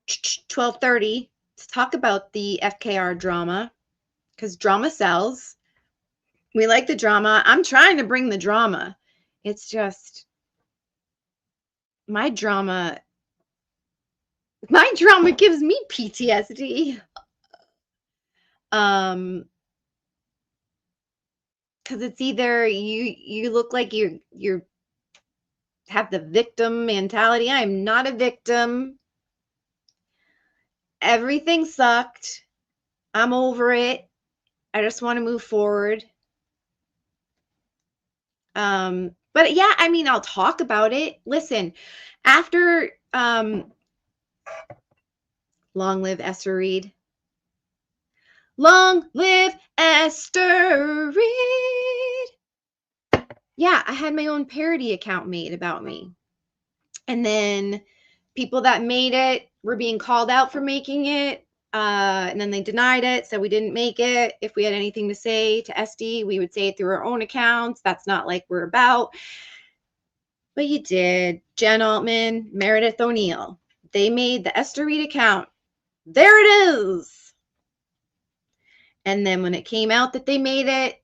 12:30 to talk about the FKR drama, because drama sells. We like the drama. I'm trying to bring the drama. It's just my drama gives me PTSD. Because it's either you look like you're have the victim mentality. I am not a victim. Everything sucked. I'm over it. I just want to move forward. But yeah, I mean, I'll talk about it. Listen, after long live Esther Reed. Long live Esther Reed. Yeah, I had my own parody account made about me. And then people that made it were being called out for making it. And then they denied it, so we didn't make it. If we had anything to say to SD, we would say it through our own accounts. That's not like we're about. But you did. Jen Altman, Meredith O'Neill. They made the Esther Reed account. There it is. And then when it came out that they made it,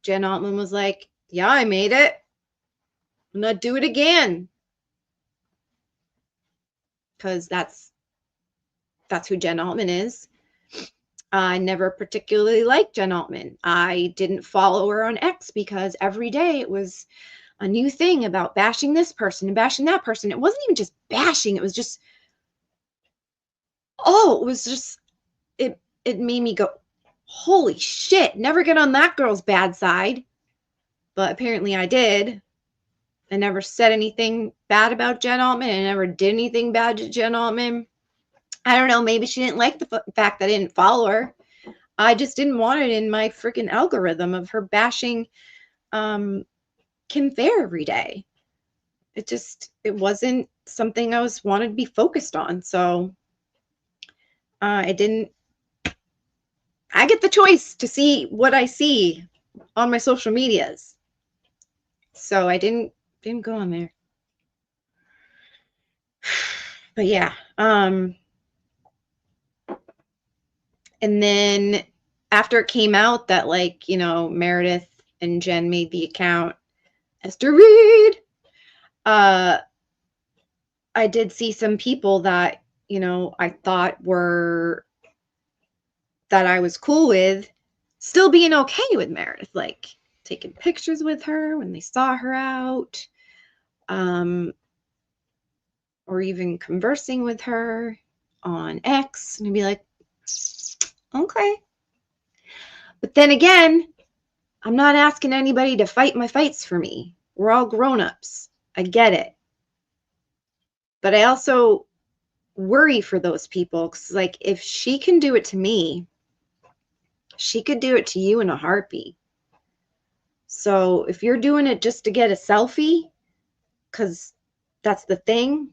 Jen Altman was like, yeah, I made it. I'm not do it again. Because that's who Jen Altman is. I never particularly liked Jen Altman. I didn't follow her on X because every day it was a new thing about bashing this person and bashing that person. It wasn't even just bashing. It was just, it made me go, holy shit, never get on that girl's bad side. But apparently I did. I never said anything bad about Jen Altman. I never did anything bad to Jen Altman. I don't know. Maybe she didn't like the fact that I didn't follow her. I just didn't want it in my freaking algorithm of her bashing Kim Fair every day. It wasn't something I wanted to be focused on. So I didn't. I get the choice to see what I see on my social medias. So I didn't go on there. But yeah. And then after it came out that, like, you know, Meredith and Jen made the account, Esther Reed, I did see some people that, you know, I thought that I was cool with still being okay with Meredith, like taking pictures with her when they saw her out, or even conversing with her on X, and I'd be like, okay. But then again, I'm not asking anybody to fight my fights for me. We're all grown-ups. I get it. But I also worry for those people. 'Cause like, if she can do it to me, she could do it to you in a heartbeat. So if you're doing it just to get a selfie, because that's the thing,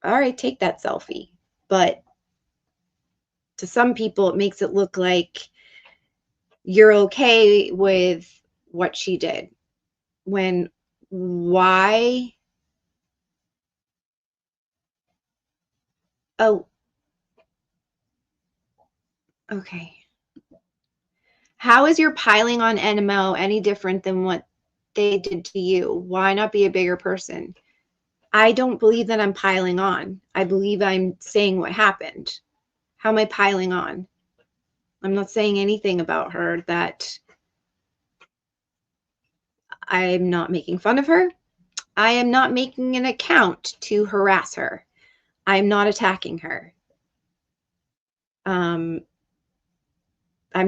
all right, take that selfie. But to some people, it makes it look like you're okay with what she did. When why? Oh, okay. How is your piling on NMO any different than what they did to you? Why not be a bigger person? I don't believe that I'm piling on. I believe I'm saying what happened. How am I piling on? I'm not saying anything about her that I'm not making fun of her. I am not making an account to harass her. I'm not attacking her. I'm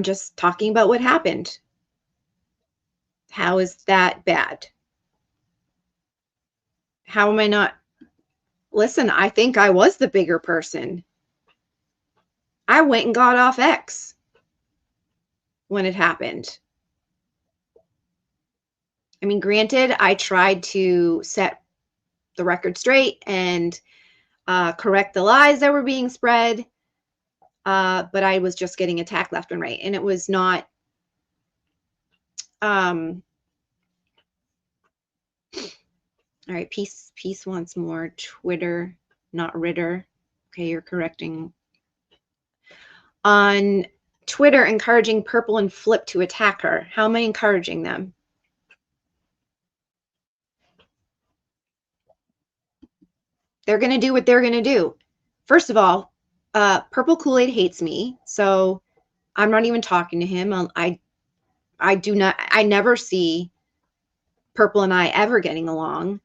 just talking about what happened. How is that bad? How am I not? Listen, I think I was the bigger person. I went and got off X when it happened. I mean, granted, I tried to set the record straight and correct the lies that were being spread, but I was just getting attacked left and right, and it was not. All right, peace once more. Twitter, not Ritter. Okay, you're correcting. On Twitter, encouraging Purple and Flip to attack her. How am I encouraging them? They're going to do what they're going to do. First of all, Purple Kool-Aid hates me, so I'm not even talking to him. I never see Purple and I ever getting along.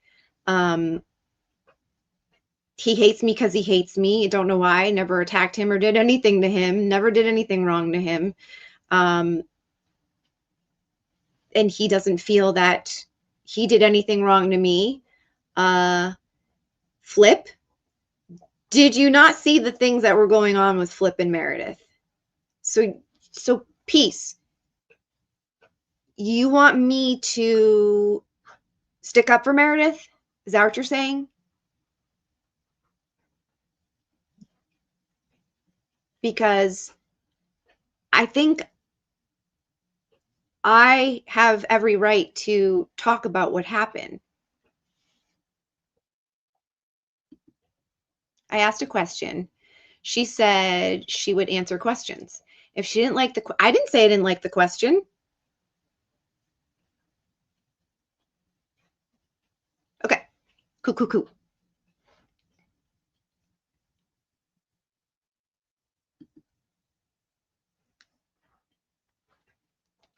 He hates me because he hates me. I don't know why. I never attacked him or did anything to him. Never did anything wrong to him. And he doesn't feel that he did anything wrong to me. Flip, did you not see the things that were going on with Flip and Meredith? So peace. You want me to stick up for Meredith? Is that what you're saying? Because I think I have every right to talk about what happened. I asked a question. She said she would answer questions. If she didn't like I didn't say I didn't like the question. Okay, cool.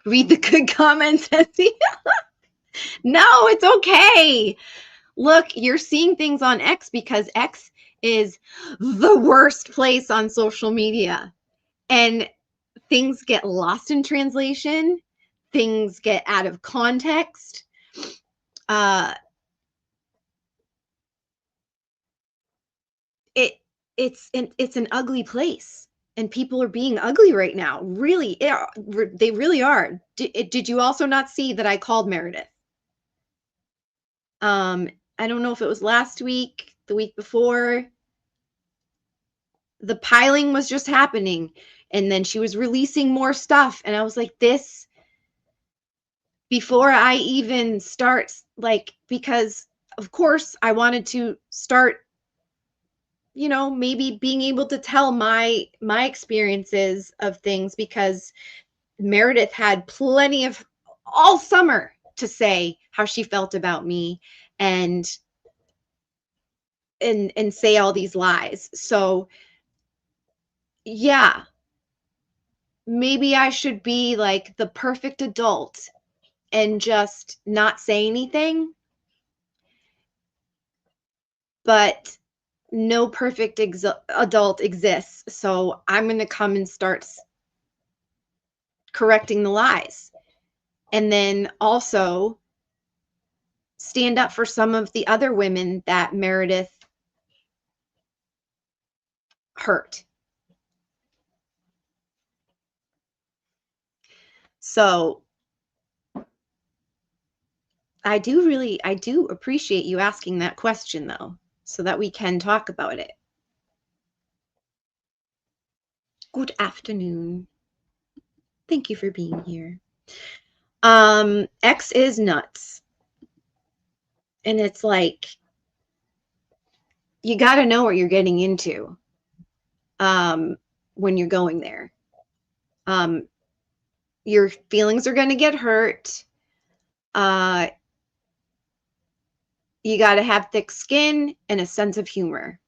Read the good comments, Essie. No, it's okay. Look, you're seeing things on X because X is the worst place on social media. And things get lost in translation. Things get out of context. It's an ugly place. And people are being ugly right now. Really, they really are. Did you also not see that I called Meredith? I don't know if it was last week, the week before. The piling was just happening, and then she was releasing more stuff, and I was like, this, before I even start, like, because of course I wanted to start, maybe being able to tell my experiences of things, because Meredith had plenty of all summer to say how she felt about me and say all these lies. So yeah, maybe I should be like the perfect adult and just not say anything. But no perfect adult exists. So I'm going to come and start correcting the lies. And then also stand up for some of the other women that Meredith hurt. So I do appreciate you asking that question, though, so that we can talk about it. Good afternoon. Thank you for being here. X is nuts. And it's like, you got to know what you're getting into when you're going there. Your feelings are going to get hurt. You got to have thick skin and a sense of humor.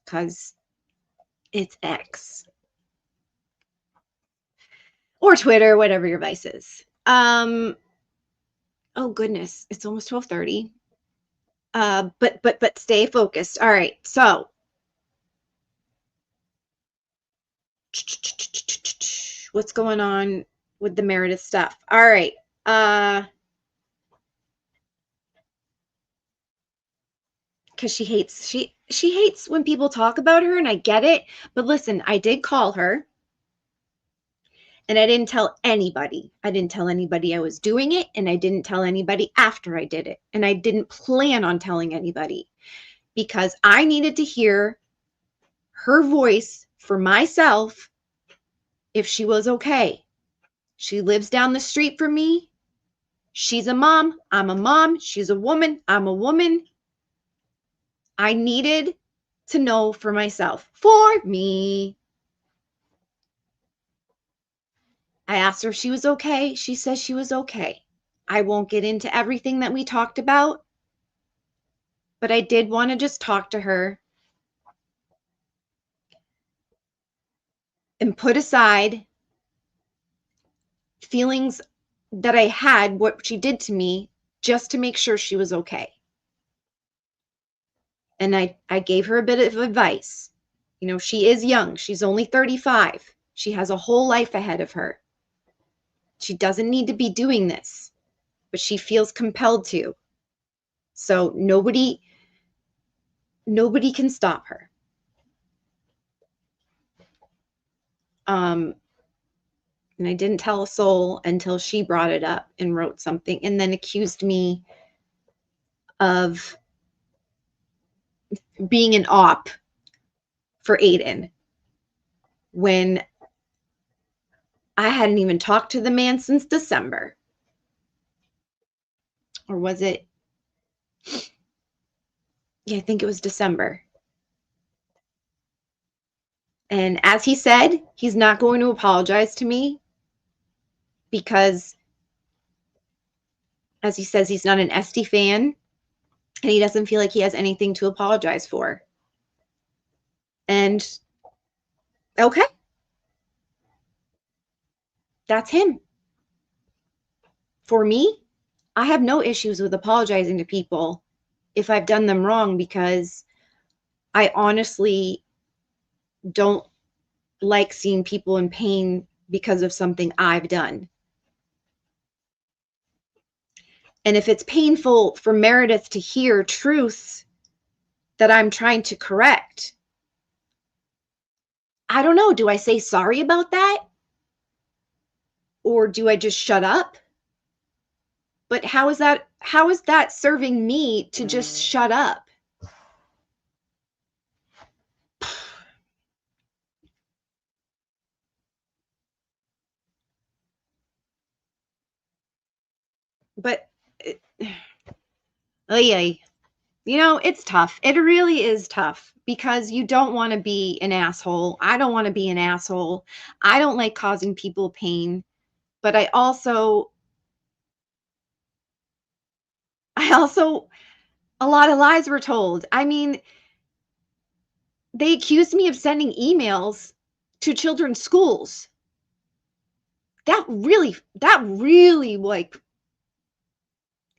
Because it's X. Or Twitter, whatever your vice is. Oh goodness, it's almost 12:30. But stay focused. All right, so what's going on with the Meredith stuff? All right. Because she hates when people talk about her, and I get it. But listen, I did call her. And I didn't tell anybody. I didn't tell anybody I was doing it, and I didn't tell anybody after I did it. And I didn't plan on telling anybody because I needed to hear her voice for myself if she was okay. She lives down the street from me. She's a mom. I'm a mom. She's a woman. I'm a woman. I needed to know for myself, for me. I asked her if she was okay. She says she was okay. I won't get into everything that we talked about, but I did want to just talk to her and put aside feelings that I had, what she did to me, just to make sure she was okay. And I gave her a bit of advice. You know, she is young. She's only 35. She has a whole life ahead of her. She doesn't need to be doing this, but she feels compelled to. So nobody can stop her. And I didn't tell a soul until she brought it up and wrote something and then accused me of being an op for Aiden when I hadn't even talked to the man since December. Or was it? Yeah, I think it was December. And as he said, he's not going to apologize to me because, as he says, he's not an SD fan and he doesn't feel like he has anything to apologize for. And okay, that's him. For me, I have no issues with apologizing to people if I've done them wrong because I honestly don't like seeing people in pain because of something I've done. And if it's painful for Meredith to hear truths that I'm trying to correct, I don't know. Do I say sorry about that? Or do I just shut up? But how is that serving me to just shut up? But you know, it's tough. It really is tough because you don't want to be an asshole. I don't want to be an asshole. I don't like causing people pain, but I also a lot of lies were told. I mean, they accused me of sending emails to children's schools. That really like,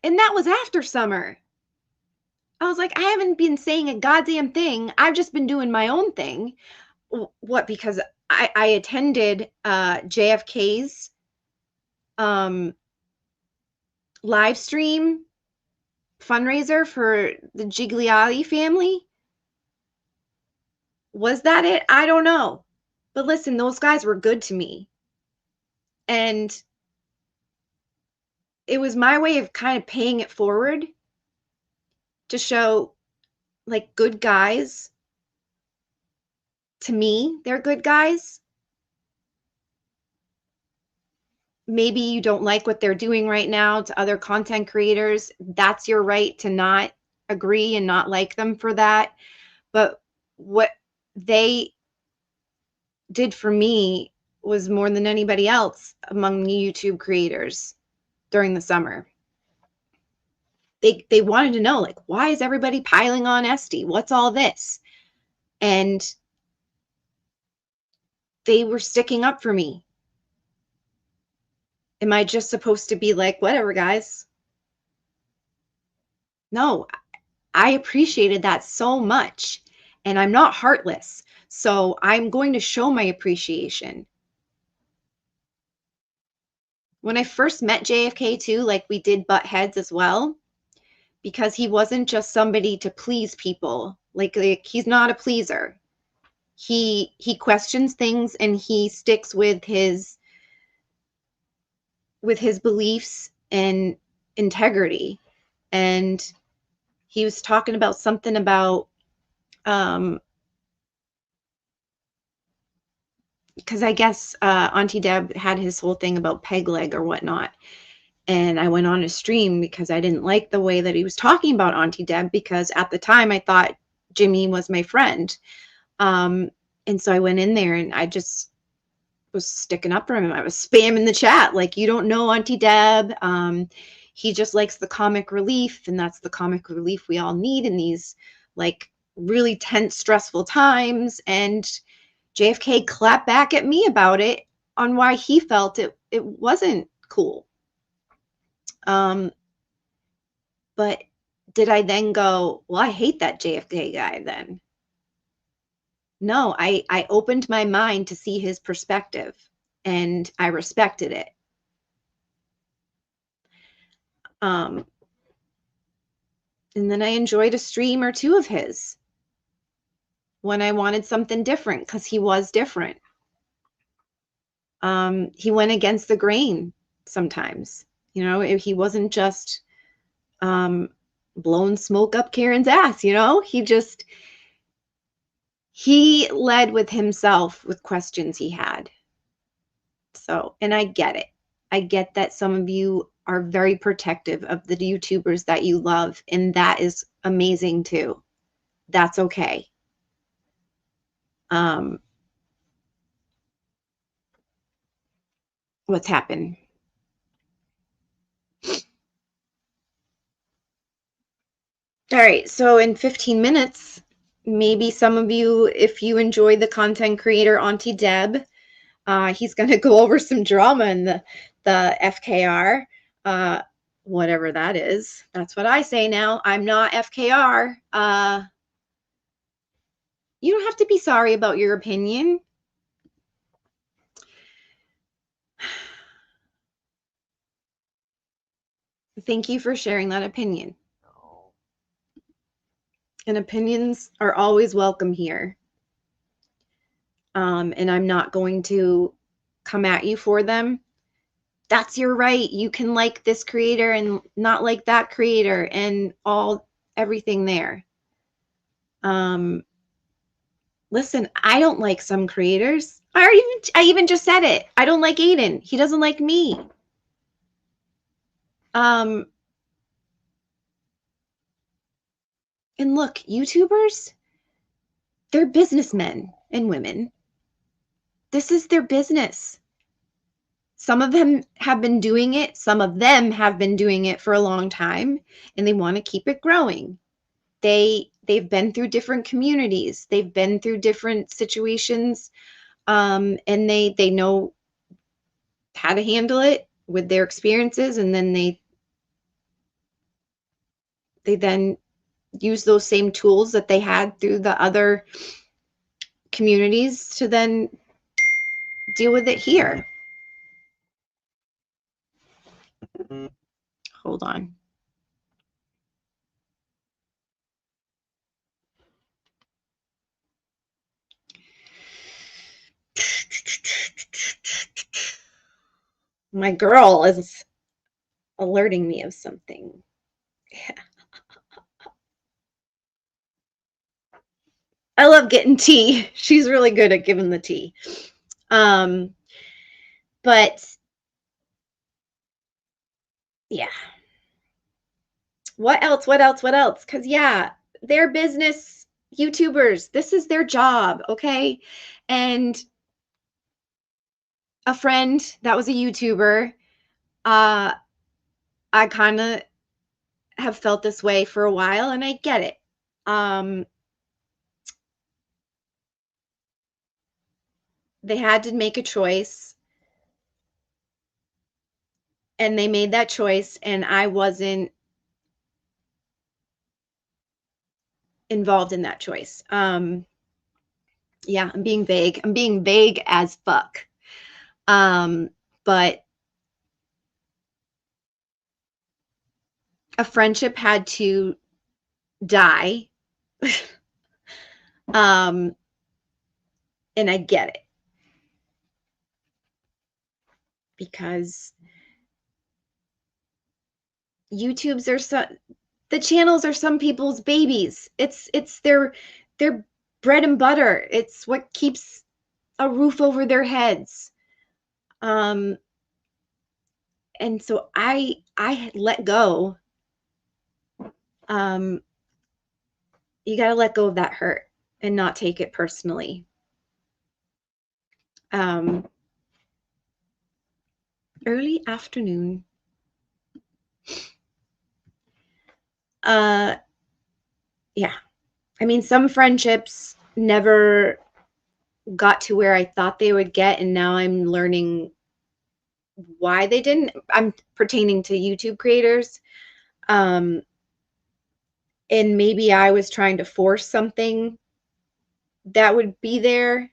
and that was after summer. I was like, I haven't been saying a goddamn thing. I've just been doing my own thing. What? Because I attended JFK's live stream fundraiser for the Gigliotti family. Was that it? I don't know. But listen, those guys were good to me. And it was my way of kind of paying it forward to show, like, good guys. To me, they're good guys. Maybe you don't like what they're doing right now. To other content creators, that's your right to not agree and not like them for that. But what they did for me was more than anybody else among the YouTube creators during the summer. They wanted to know, like, why is everybody piling on Esty? What's all this? And they were sticking up for me. Am I just supposed to be like, whatever, guys? No, I appreciated that so much. And I'm not heartless. So I'm going to show my appreciation. When I first met JFK too, like, we did butt heads as well, because he wasn't just somebody to please people. Like he's not a pleaser. He questions things and he sticks with his beliefs and integrity. And he was talking about something about because I guess Auntie Deb had his whole thing about peg leg or whatnot. And I went on a stream because I didn't like the way that he was talking about Auntie Deb, because at the time I thought Jimmy was my friend. And so I went in there and I just was sticking up for him. I was spamming the chat like, you don't know Auntie Deb. He just likes the comic relief, and that's the comic relief we all need in these, like, really tense, stressful times. And JFK clapped back at me about it on why he felt it wasn't cool. But did I then go, well, I hate that JFK guy then? No, I opened my mind to see his perspective, and I respected it. And then I enjoyed a stream or two of his when I wanted something different, because he was different. He went against the grain sometimes. You know, he wasn't just blowing smoke up Karen's ass, you know? He led with himself with questions he had. So, and I get it. I get that some of you are very protective of the YouTubers that you love, and that is amazing too. That's okay. What's happened? All right, so in 15 minutes, maybe some of you, if you enjoy the content creator Auntie Deb, he's going to go over some drama in the FKR, whatever that is. That's what I say now. I'm not FKR. You don't have to be sorry about your opinion. Thank you for sharing that opinion. And opinions are always welcome here. And I'm not going to come at you for them. That's your right. You can like this creator and not like that creator and everything there. Listen, I don't like some creators. I even just said it. I don't like Aiden. He doesn't like me. And look, YouTubers, they're businessmen and women. This is their business. Some of them have been doing it. Some of them have been doing it for a long time, and they want to keep it growing. They've been through different communities. They've been through different situations, and they know how to handle it with their experiences, and then they then use those same tools that they had through the other communities to then deal with it here. Hold on. My girl is alerting me of something. I love getting tea. She's really good at giving the tea. But yeah. What else? What else? What else? Because yeah, they're business YouTubers. This is their job, okay? And a friend that was a YouTuber, I kind of have felt this way for a while, and I get it. They had to make a choice, and they made that choice, and I wasn't involved in that choice. Yeah, I'm being vague. I'm being vague as fuck. But a friendship had to die. And I get it. Because YouTube's are the channels are some people's babies. It's their bread and butter. It's what keeps a roof over their heads. And so I let go. You got to let go of that hurt and not take it personally. Early afternoon. Yeah. I mean, some friendships never got to where I thought they would get, and now I'm learning why they didn't. I'm pertaining to YouTube creators. And maybe I was trying to force something that would be there.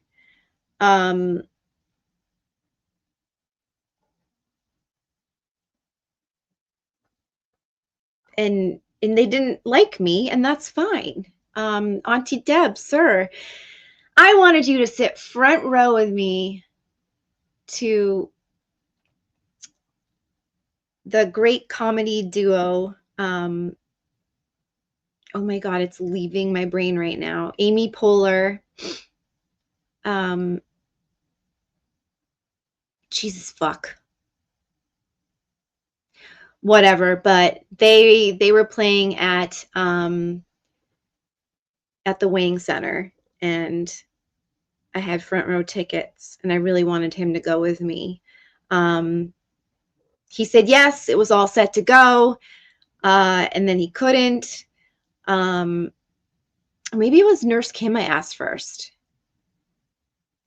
And they didn't like me, and that's fine. Auntie Deb, sir, I wanted you to sit front row with me to the great comedy duo. Oh my God, it's leaving my brain right now. Amy Poehler. Jesus fuck. Whatever, but they were playing at the Wang Center, and I had front row tickets, and I really wanted him to go with me. He said yes, it was all set to go, and then he couldn't. Maybe it was Nurse Kim I asked first.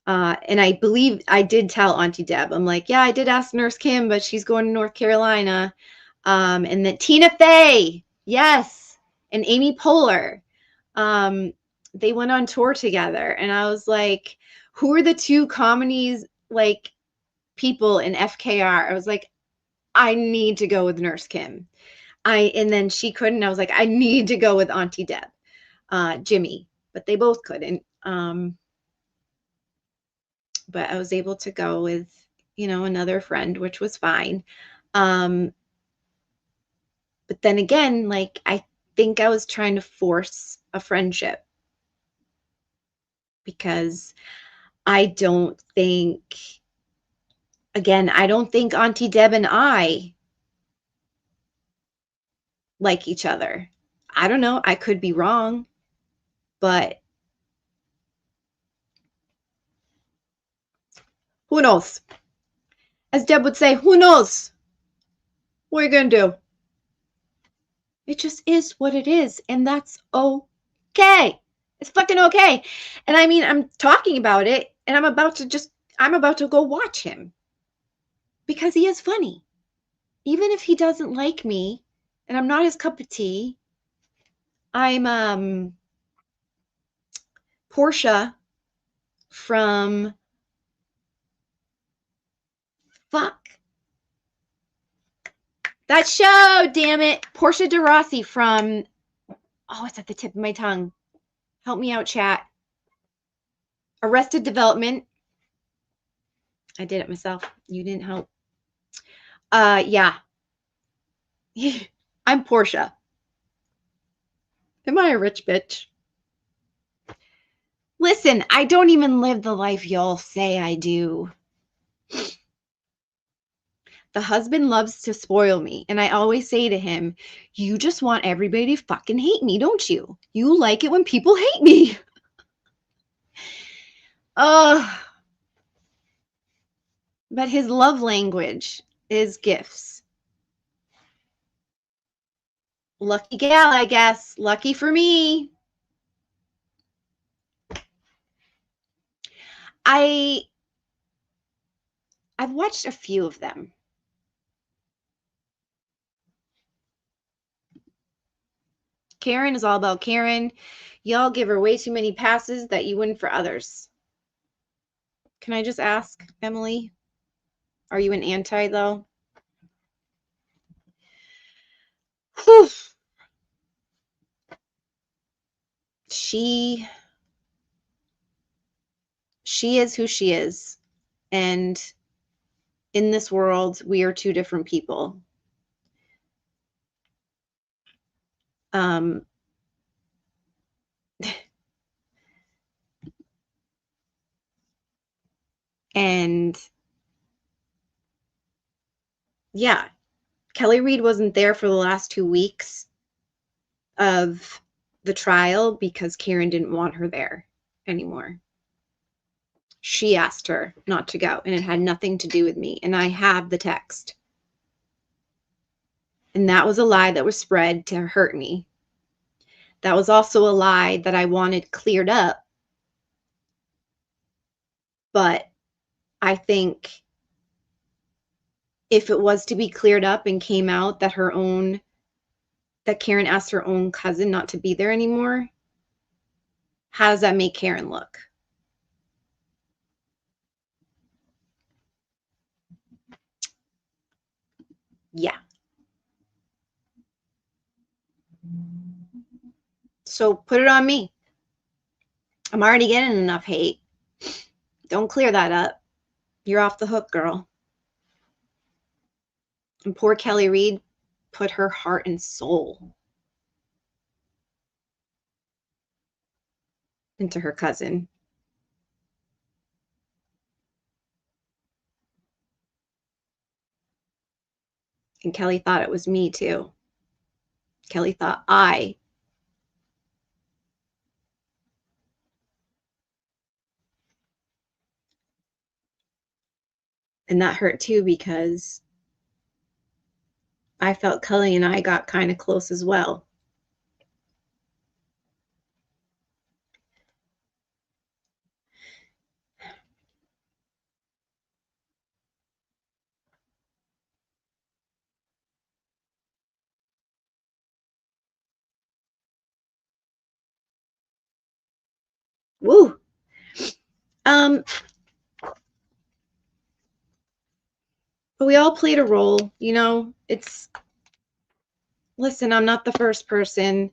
And I believe I did tell Auntie Deb. I'm like, yeah, I did ask Nurse Kim, but she's going to North Carolina. And then Tina Fey, yes, and Amy Poehler. They went on tour together, and I was like, who are the two comedies like people in FKR? I was like, I need to go with Nurse Kim. And then she couldn't. I was like, I need to go with Auntie Deb, Jimmy, but they both couldn't. But I was able to go with, another friend, which was fine. But then again, like, I think I was trying to force a friendship, because I don't think Auntie Deb and I like each other. I don't know. I could be wrong, but who knows? As Deb would say, who knows? What are you going to do? It just is what it is, and that's okay. It's fucking okay. And I mean, I'm talking about it, and I'm about to go watch him, because he is funny. Even if he doesn't like me and I'm not his cup of tea, I'm Portia from that show, damn it. Portia de Rossi from, oh, it's at the tip of my tongue. Help me out, chat. Arrested Development. I did it myself. You didn't help. Yeah. I'm Portia. Am I a rich bitch? Listen, I don't even live the life y'all say I do. The husband loves to spoil me, and I always say to him, you just want everybody to fucking hate me, don't you? You like it when people hate me. Ugh. But his love language is gifts. Lucky gal, I guess. Lucky for me. I've watched a few of them. Karen is all about Karen. Y'all give her way too many passes that you wouldn't for others. Can I just ask, Emily? Are you an anti, though? Whew. She is who she is. And in this world, we are two different people. And yeah, Kelly Reed wasn't there for the last 2 weeks of the trial because Karen didn't want her there anymore. She asked her not to go, and it had nothing to do with me. And I have the text. And that was a lie that was spread to hurt me. That was also a lie that I wanted cleared up. But I think if it was to be cleared up and came out that that Karen asked her own cousin not to be there anymore, how does that make Karen look? Yeah. So put it on me. I'm already getting enough hate. Don't clear that up. You're off the hook, girl. And poor Kelly Reed put her heart and soul into her cousin. And Kelly thought it was me too. Kelly thought and that hurt too because I felt Kelly and I got kind of close as well. Woo. But we all played a role, you know. Listen, I'm not the first person.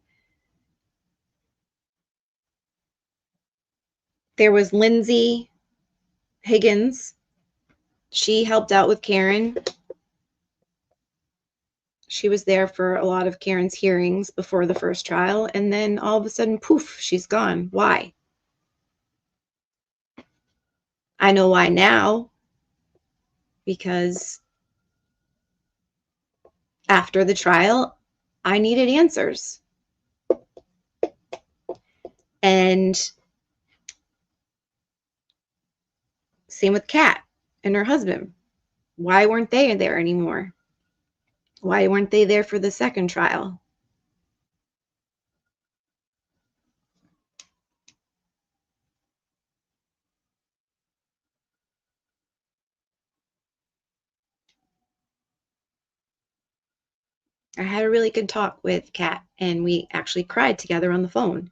There was Lindsay Higgins. She helped out with Karen. She was there for a lot of Karen's hearings before the first trial, and then all of a sudden, poof, she's gone. Why? I know why now, because after the trial, I needed answers. And same with Kat and her husband. Why weren't they there anymore? Why weren't they there for the second trial? I had a really good talk with Kat, and we actually cried together on the phone.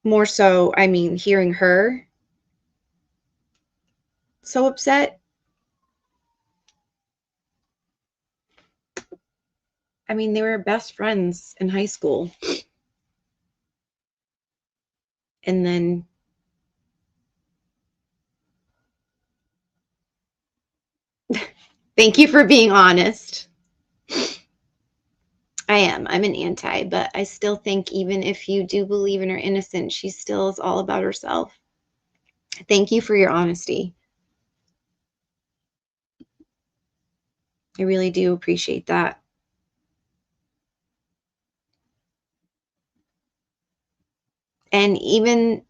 More so, I mean, hearing her so upset. I mean, they were best friends in high school. And then Thank you for being honest. I'm an anti, but I still think even if you do believe in her innocence, she still is all about herself. Thank you for your honesty. I really do appreciate that. And even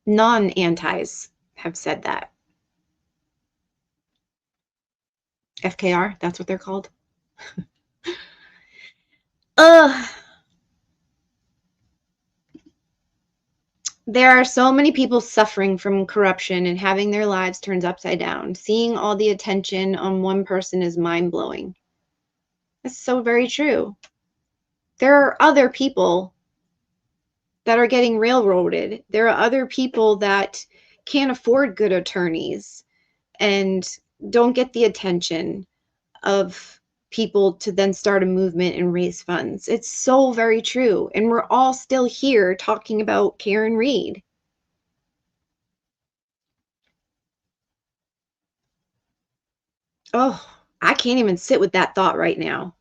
non-antis have said that. FKR, that's what they're called. Ugh. There are so many people suffering from corruption and having their lives turned upside down. Seeing all the attention on one person is mind-blowing. That's so very true. There are other people that are getting railroaded. There are other people that can't afford good attorneys and don't get the attention of people to then start a movement and raise funds. It's so very true. And we're all still here talking about Karen Reed. Oh, I can't even sit with that thought right now.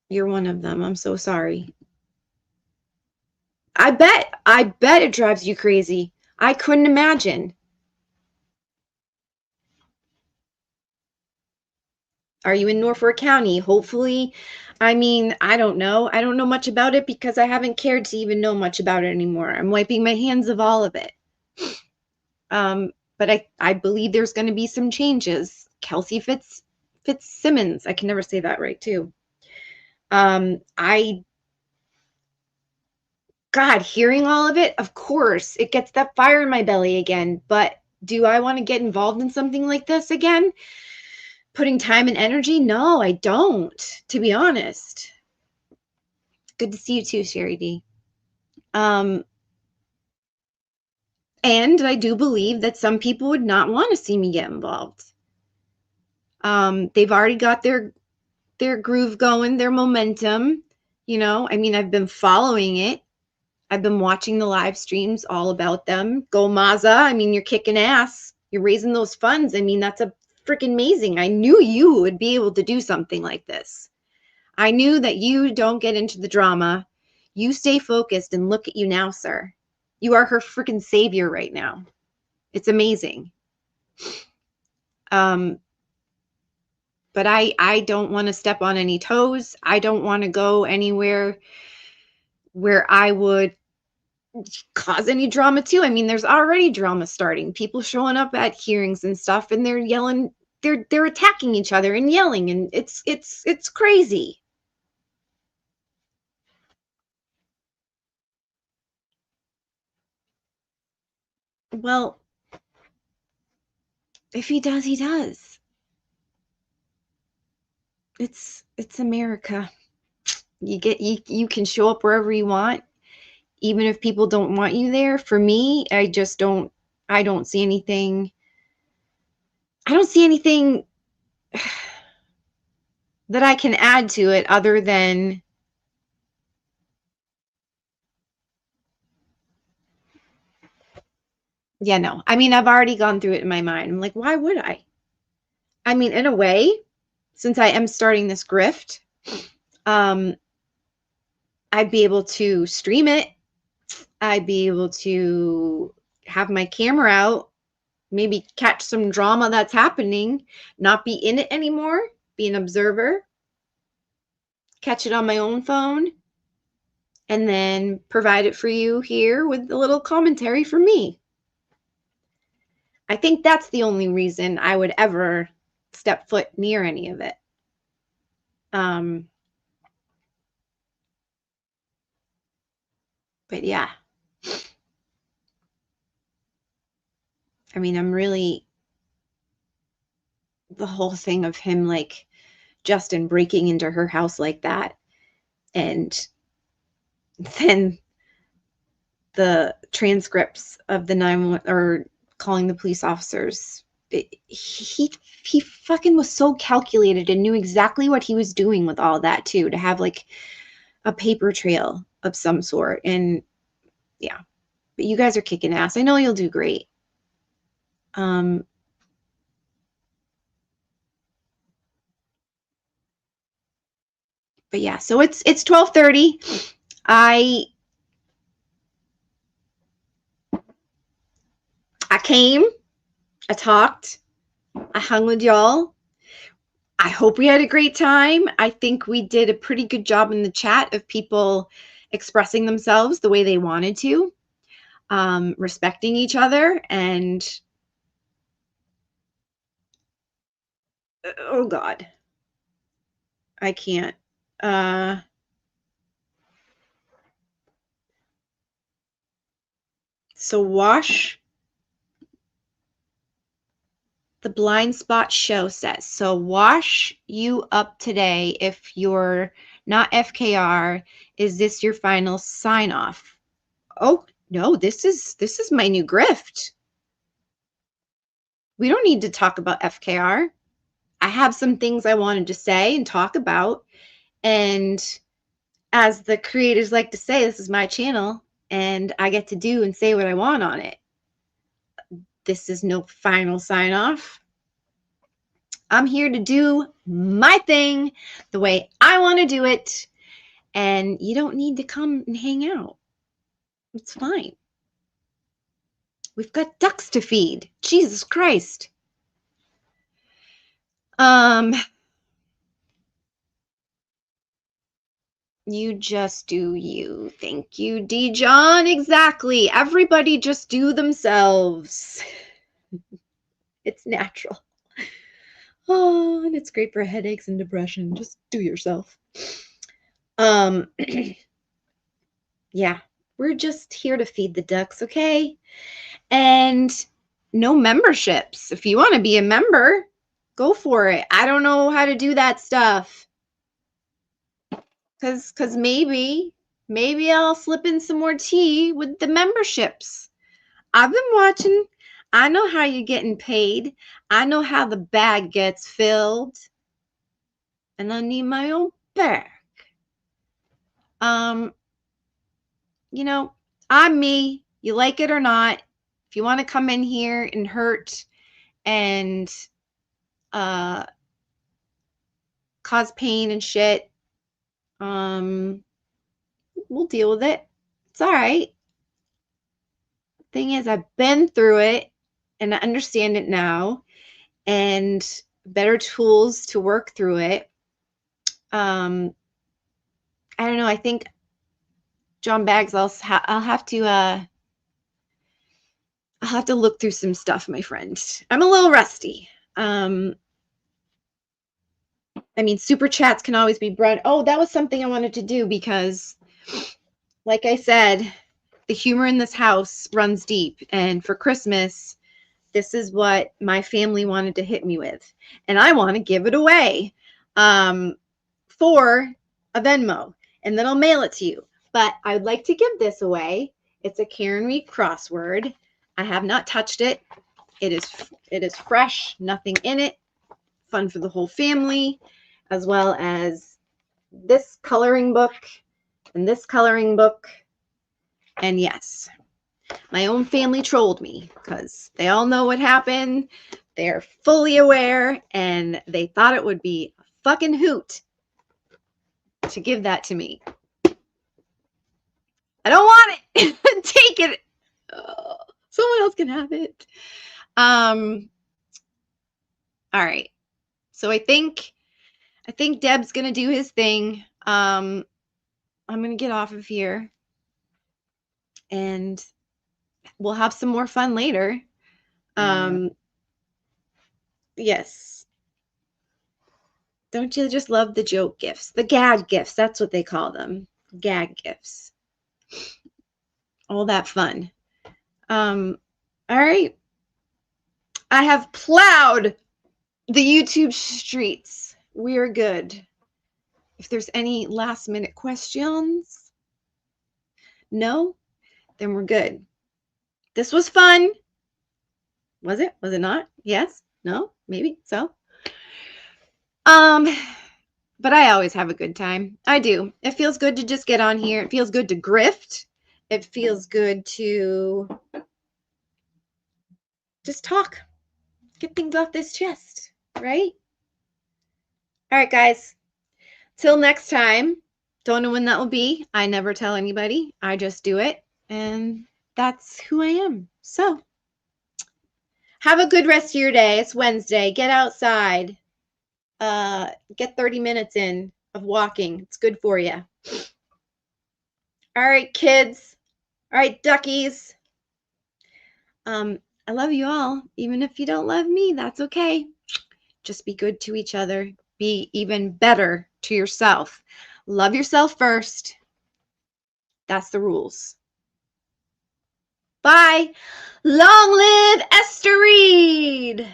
You're one of them. I'm so sorry. I bet it drives you crazy. I couldn't imagine. Are you in Norfolk County? Hopefully, I mean, I don't know. I don't know much about it because I haven't cared to even know much about it anymore. I'm wiping my hands of all of it. But I believe there's going to be some changes. Kelsey Fitzsimmons. I can never say that right too. God, hearing all of it, of course, it gets that fire in my belly again. But do I want to get involved in something like this again? Putting time and energy? No, I don't, to be honest. Good to see you too, Sherry D. And I do believe that some people would not want to see me get involved. They've already got their groove going, their momentum. You know, I mean, I've been following it. I've been watching the live streams all about them. Go Maza. I mean, you're kicking ass. You're raising those funds. I mean, that's a freaking amazing. I knew you would be able to do something like this. I knew that you don't get into the drama. You stay focused and look at you now, sir. You are her freaking savior right now. It's amazing. But I don't want to step on any toes. I don't want to go anywhere where I would cause any drama too. I mean, there's already drama starting. People showing up at hearings and stuff, and they're yelling, they're attacking each other and yelling, and it's crazy. Well, if he does, he does. It's America. You can show up wherever you want, even if people don't want you there. For me, I don't see anything. I don't see anything that I can add to it other than yeah, no. I mean, I've already gone through it in my mind. I'm like, why would I? I mean, in a way, since I am starting this grift, I'd be able to stream it. I'd be able to have my camera out, maybe catch some drama that's happening, not be in it anymore, be an observer, catch it on my own phone, and then provide it for you here with a little commentary from me. I think that's the only reason I would ever step foot near any of it. But yeah. I mean, I'm really the whole thing of him like Justin breaking into her house like that and then the transcripts of the 911 or calling the police officers. He fucking was so calculated and knew exactly what he was doing with all that too, to have like a paper trail of some sort. And yeah, but you guys are kicking ass. I know you'll do great. But yeah, so it's 12:30. I came, I talked, I hung with y'all. I hope we had a great time. I think we did a pretty good job in the chat of people expressing themselves the way they wanted to, respecting each other, and oh God, I can't. So wash the blind spot show says, so wash you up today. If you're not FKR, is this your final sign off? Oh no, this is my new grift. We don't need to talk about FKR. I have some things I wanted to say and talk about, and as the creators like to say, this is my channel and I get to do and say what I want on it. This is no final sign off. I'm here to do my thing the way I want to do it, and you don't need to come and hang out. It's fine. We've got ducks to feed. Jesus Christ. You just do you. Thank you, D. John. Exactly. Everybody just do themselves. It's natural. Oh, and it's great for headaches and depression. Just do yourself. Yeah, we're just here to feed the ducks, okay? And no memberships. If you want to be a member, go for it. I don't know how to do that stuff. Cause maybe I'll slip in some more tea with the memberships. I've been watching. I know how you're getting paid. I know how the bag gets filled. And I need my own bag. You know, I'm me. You like it or not. If you want to come in here and hurt and cause pain and shit, we'll deal with it. It's all right. Thing is, I've been through it and I understand it now, and better tools to work through it. I don't know. I think John Bags, I'll have to look through some stuff, my friend. I'm a little rusty. I mean, super chats can always be brought. Oh, that was something I wanted to do because, like I said, the humor in this house runs deep. And for Christmas, this is what my family wanted to hit me with. And I want to give it away for a Venmo. And then I'll mail it to you. But I would like to give this away. It's a Karen Reed crossword. I have not touched it. It is fresh, nothing in it. Fun for the whole family, as well as this coloring book and this coloring book. And yes, my own family trolled me because they all know what happened. They're fully aware, and they thought it would be a fucking hoot to give that to me. I don't want it. Take it. Someone else can have it. All right. So I think Deb's gonna do his thing. I'm gonna get off of here, and we'll have some more fun later. Yes. Don't you just love the joke gifts? The gag gifts. That's what they call them. Gag gifts. All that fun. All right. I have plowed the YouTube streets. We're good. If there's any last minute questions, no, then we're good. This was fun. Was it? Was it not? Yes? No? Maybe so. But I always have a good time. I do. It feels good to just get on here. It feels good to grift. It feels good to just talk. Get things off this chest, right? All right, guys. Till next time. Don't know when that will be. I never tell anybody. I just do it. And that's who I am. So, have a good rest of your day. It's Wednesday. Get outside. Get 30 minutes in of walking. It's good for you. All right, kids. All right, duckies. I love you all. Even if you don't love me, that's okay. Just be good to each other. Be even better to yourself. Love yourself first. That's the rules. Bye. Long live Esther Reed.